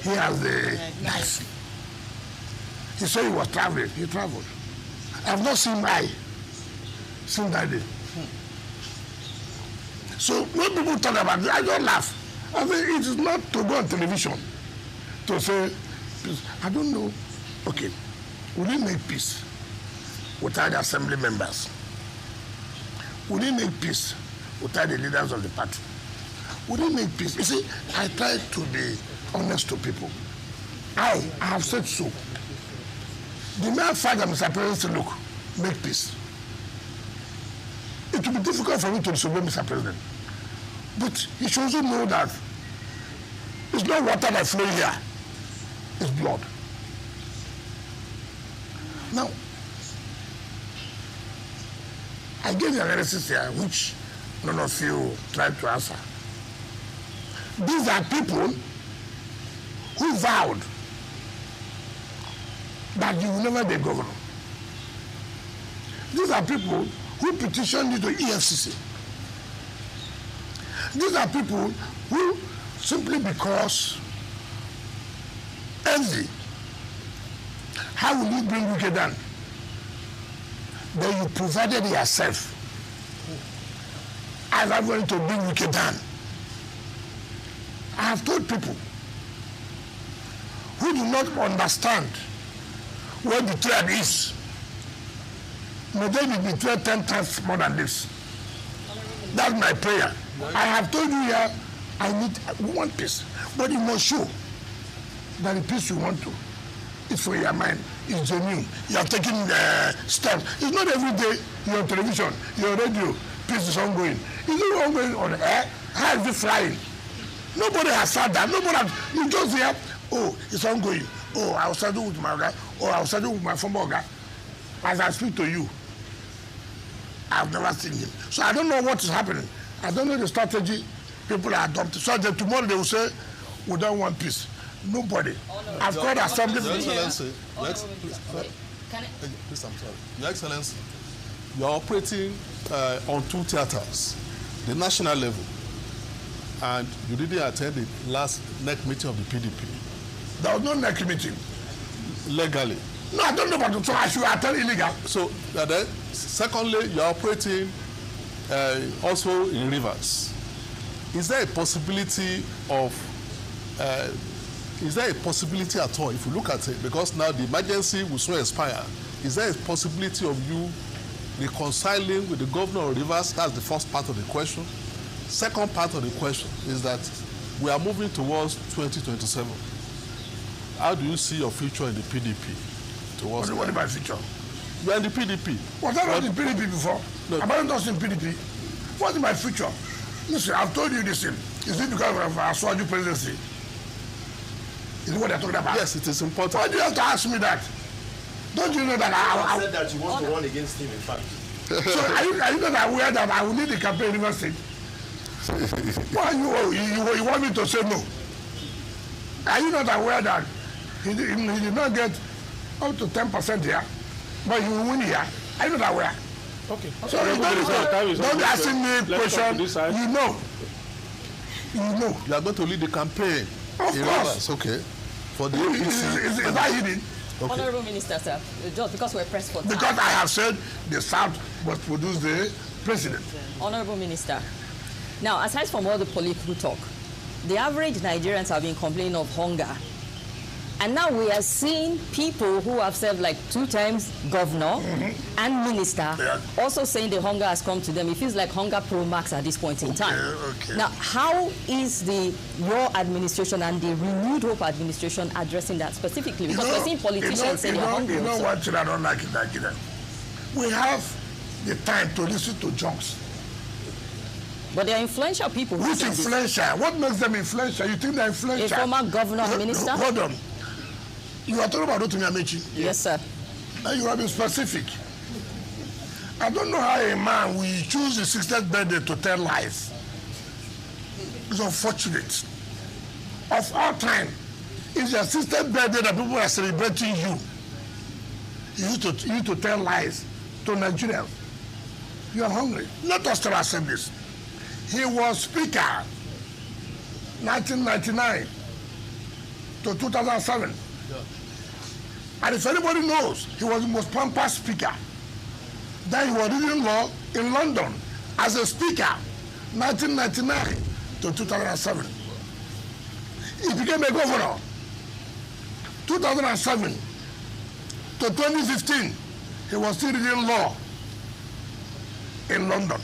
Speaker 2: he has the knife. He said he was traveling, he traveled. I have not seen my since that day. So when people talk about it, I don't laugh. I say it is not to go on television to say, I don't know. Okay, will he make peace without the assembly members? Will he make peace without the leaders of the party? Will he make peace? You see, I try to be honest to people. I have said so. The mere fact that Mr. President said, look, make peace. it will be difficult for me to disobey Mr. President. But you should also know that it's not water that flows here, it's blood. Now, I gave the analysis here, which none of you tried to answer. These are people who vowed that you will never be governor. These are people who petitioned you to EFCC. These are people who, simply because envy, how will you bring wicked down? Then you provided yourself as I'm going to bring wicked down. I have told people who do not understand what betrayal is, may they be betrayed 10 times more than this. That's my prayer. I have told you here, I need one peace, but you must show that the peace you want to is for your mind, it's genuine. You are taking steps. It's not every day you're on television, you're on radio, peace is ongoing. Is it ongoing on air? How is it flying? Nobody has said that. Nobody has, you just hear, oh, it's ongoing. Oh, I was settled with my guy. Oh, I was settled with my former guy. As I speak to you, I've never seen him. So I don't know what is happening. I don't know the strategy people are adopting. So that tomorrow they will say, we don't want peace. Nobody. I've called assembly.
Speaker 5: Your Excellency, please, I'm sorry. Your Excellency, you are operating on two theaters, the national level, and you didn't attend the last NEC meeting of the PDP.
Speaker 2: There was no NEC meeting.
Speaker 5: Legally.
Speaker 2: No, I don't know about it, so I should attend illegal.
Speaker 5: So, then, secondly, you are operating also in rivers. Is there a possibility of is there a possibility at all, if you look at it, because now the emergency will soon expire, is there a possibility of you reconciling with the governor of Rivers? That's the first part of the question. Second part of the question is that we are moving towards 2027. How do you see your future in the PDP?
Speaker 2: What is my future?
Speaker 5: You are in the PDP.
Speaker 2: Was I not in PDP before?
Speaker 5: No.
Speaker 2: Am I not in PDP? What is my future? Listen, I've told you this thing. Is it because of our Swaju presidency? Is it what they're talking about?
Speaker 5: Yes, it is important.
Speaker 2: Why do you have to ask me that? Don't you know that
Speaker 3: I said that you want to run against him, in fact.
Speaker 2: So are you not aware that I will need the campaign university? Why you want me to say no? Are you not aware that he did not get up to 10% here, but he will win here? Are you not aware?
Speaker 1: Okay.
Speaker 2: So don't be asking me questions. You know.
Speaker 5: You are going to lead the campaign.
Speaker 2: Of course.
Speaker 5: Okay. For the APC.
Speaker 2: Is that hidden?
Speaker 6: Okay. Honorable Minister, sir, just because we're pressed for time.
Speaker 2: Because I have said the South must produce the president.
Speaker 6: Honorable Minister, now aside from all the political talk, the average Nigerians have been complaining of hunger. And now we are seeing people who have served like 2 times governor and minister also saying the hunger has come to them. It feels like hunger pro max at this point in time.
Speaker 2: Okay.
Speaker 6: Now, how is your administration and the Renewed Hope administration addressing that specifically? Because we're seeing politicians saying they're hungry.
Speaker 2: You know what I don't like in Nigeria? We have the time to listen to jokes.
Speaker 6: But they're influential people.
Speaker 2: Which influential? What makes them influential? You think they're influential?
Speaker 6: A former governor and minister?
Speaker 2: Hold on. You are talking about Ameachi?
Speaker 6: Yes, sir.
Speaker 2: Now you have been specific. I don't know how a man will choose his 60th birthday to tell lies. It's unfortunate. Of all time, it's your 60th birthday that people are celebrating you. You need to tell lies to Nigerians. You are hungry. Let us tell ourselves this. He was Speaker 1999 to 2007. And if anybody knows, he was the most pampered speaker. Then he was reading law in London as a speaker, 1999 to 2007. He became a governor, 2007 to 2015. He was still reading law in London.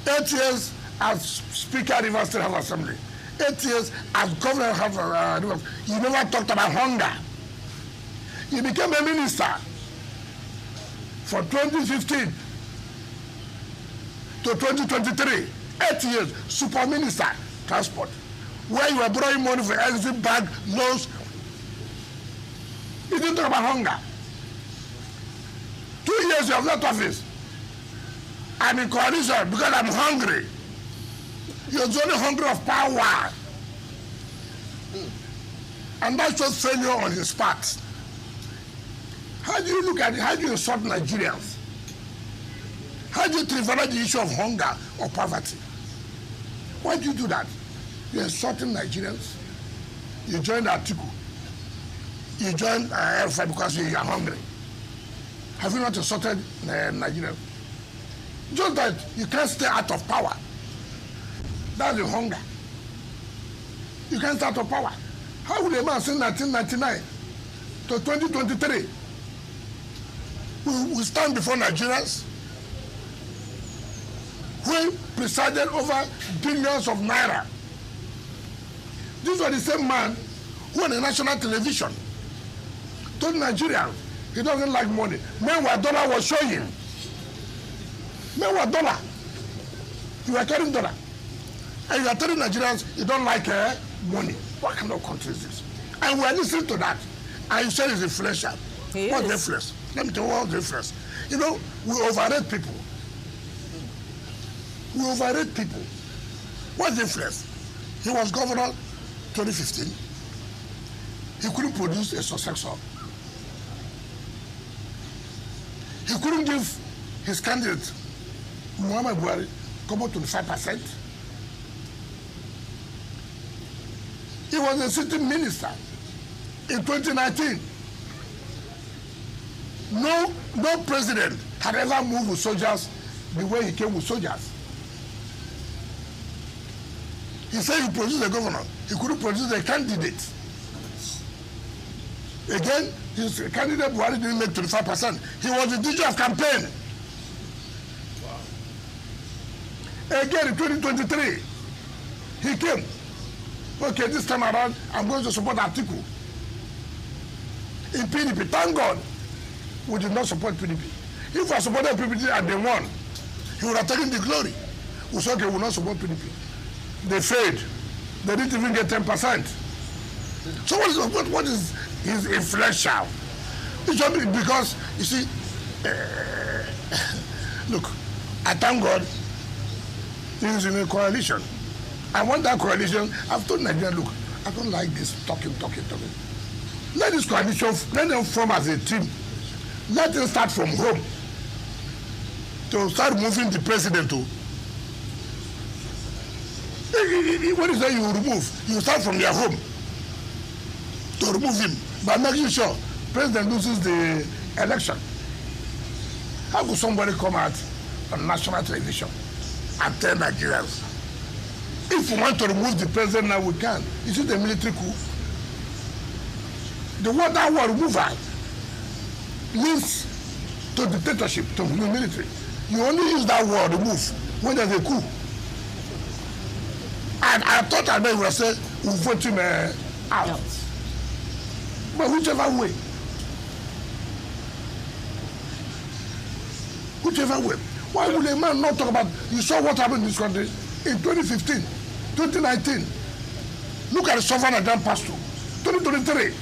Speaker 2: 8 years as Speaker of Rivers State House Assembly. 8 years as Governor of Rivers. He never talked about hunger. He became a minister for 2015 to 2023, 8 years, super minister, transport, where you were borrowing money for exit bank loans. You didn't talk about hunger. 2 years you have left office. I'm in coalition because I'm hungry. You're only hungry of power. And that's just failure on his part. How do you look at it? How do you insult Nigerians? How do you trivialize the issue of hunger or poverty? Why do you do that? You're insulting Nigerians. You joined Atiku. You joined Alpha because you are hungry. Have you not insulted Nigerians? Just that you can't stay out of power. That's the hunger. You can't stay out of power. How will a man since 1999 to 2023 we stand before Nigerians who presided over billions of naira? This was the same man who on the national television told Nigerians he doesn't like money. Meanwhile, dollar was showing. Meanwhile, dollar. You are carrying dollar. And you are telling Nigerians you don't like money. What kind of country is this? And we are listening to that. And you said it's influential. What's the influence? Let me tell you what's the influence. You know, we overrate people. We overrate people. What's the influence? He was governor 2015. He couldn't produce a successor. He couldn't give his candidate, Muhammad Buhari, come up to 25%. He was a sitting minister in 2019. No president had ever moved with soldiers the way he came with soldiers. He said he produced a governor. He couldn't produce a candidate. Again, his candidate Buhari didn't make 25%. He was the DJ of campaign. Wow. Again, in 2023, he came. Okay, this time around, I'm going to support Atiku. In PDP, thank God, we did not support PDP. If I supported PDP and they won, he would have taken the glory. We said, okay, we will not support PDP. They failed. They didn't even get 10%. So what is his influential? It's only because, you see, look, I thank God he is in a coalition. I want that coalition. I've told Nigeria, look, I don't like this talking. Let this coalition, let them form as a team. Let them start from home to start moving the president to. What is that you remove? You start from their home to remove him by making sure president loses the election. How could somebody come out on national television and tell Nigerians, if we want to remove the president now, we can. Is it a military coup? The word that word removal leads to dictatorship, to the military. You only use that word, remove, when there's a coup. And I thought I would have said, we'll vote him out. But whichever way. Why would a man not talk about, you saw what happened in this country in 2015, 2019. Look at the suffering that passed through. 2023.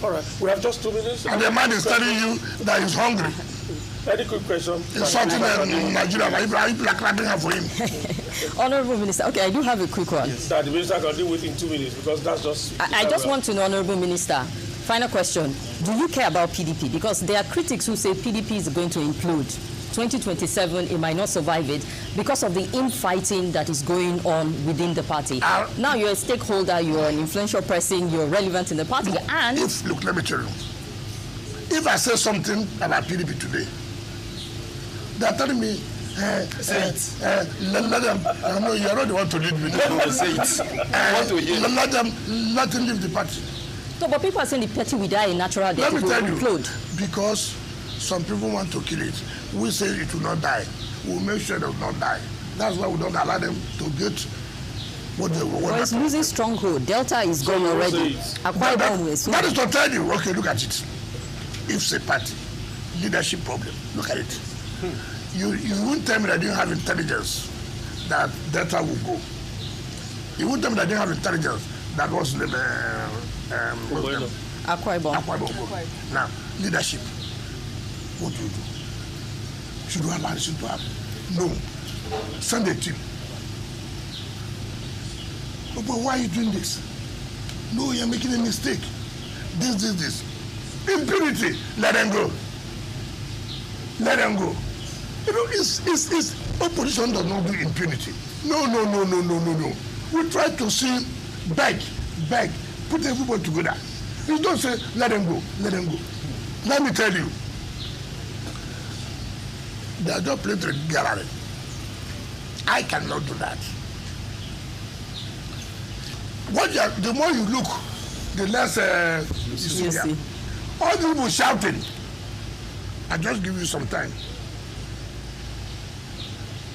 Speaker 1: All right, we have just 2 minutes.
Speaker 2: And the man is telling you that he's hungry.
Speaker 1: Any quick question?
Speaker 2: It's something in Nigeria, are you clapping her for him?
Speaker 6: Honorable Minister, okay, I do have a quick one.
Speaker 1: Yes. That the minister can deal with in 2 minutes because that's just.
Speaker 6: I just want to know, Honorable Minister, final question. Do you care about PDP? Because there are critics who say PDP is going to implode. 2027, it might not survive it because of the infighting that is going on within the party. Now you're a stakeholder, you're an influential person, you're relevant in the party, and...
Speaker 2: Look, let me tell you. If I say something about PDP today, they're telling me, let them, no, you're not the one to lead me.
Speaker 3: Say it.
Speaker 2: Let them leave the party.
Speaker 6: No, but people are saying the party will die a natural death.
Speaker 2: Let me tell you,
Speaker 6: implode.
Speaker 2: Because some people want to kill it. We say it will not die. We'll make sure they will not die. That's why we don't allow them to get what they want.
Speaker 6: Well, it's losing stronghold. Delta is gone already.
Speaker 2: That is to tell you, okay, look at it. If it's a party, leadership problem, look at it. You won't tell me that you didn't have intelligence that data will go. You won't tell me that you didn't have intelligence that was the
Speaker 6: Akwa
Speaker 2: Ibom. Now, leadership. What do you do? Should you allow this to happen? No. Send a team. Oh, but why are you doing this? No, you're making a mistake. This. Impunity. Let them go. Let them go. You know, it's opposition does not do impunity. No. We try to see, beg, put everybody together. You don't say, let them go. Let me tell you, they are just playing to the gallery. I cannot do that. The more you look, the less you see. All the people shouting. I just give you some time.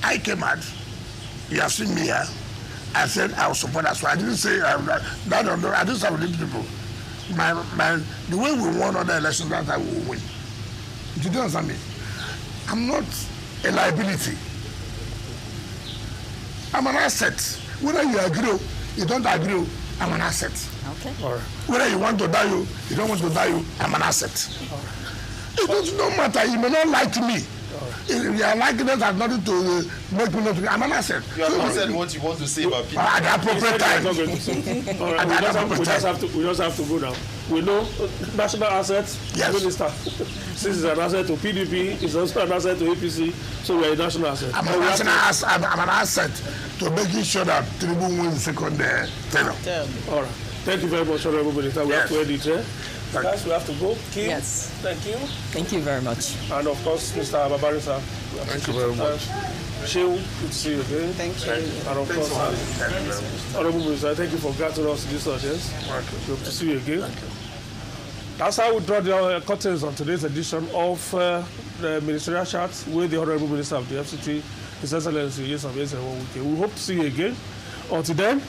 Speaker 2: I came out. You have seen me here. I said I will support that. So I didn't say I didn't say with people. The way we won other elections, that I will win. You don't understand me? I'm not a liability. I'm an asset. Whether you agree or you don't agree, I'm an asset.
Speaker 6: Okay.
Speaker 1: All right.
Speaker 2: Whether you want to die, you don't want to die, I'm an asset. It does not matter. You may not like me. Your likeness has nothing to make me not. I'm an asset.
Speaker 3: You have not said what you want to say about people.
Speaker 2: At the appropriate time.
Speaker 1: All right. We just have to go now. We know national assets.
Speaker 2: Yes.
Speaker 1: Minister. Since it's an asset to PDP, it's also an asset to APC. So we are a national asset.
Speaker 2: I'm an asset to making sure that Tinubu wins the second tenure.
Speaker 1: All right. Thank you very much, Honorable Minister. We have to end it here. Guys, we have to go. Kim,
Speaker 6: yes.
Speaker 1: Thank you.
Speaker 6: Thank you very much.
Speaker 1: And of course, Mr. Babari, sir.
Speaker 5: Thank you very much.
Speaker 1: Shehu, good to see you again.
Speaker 4: Thank you.
Speaker 1: And of course, Honorable Minister, thank you for granting us this audience. Good to see you again. That's how we draw the curtains on today's edition of the Ministerial Chat with the Honorable Minister of the FCT, His Excellency EzikingsTV. We hope to see you again. Until then,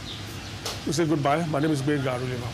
Speaker 1: we say goodbye. My name is Ben Garulima.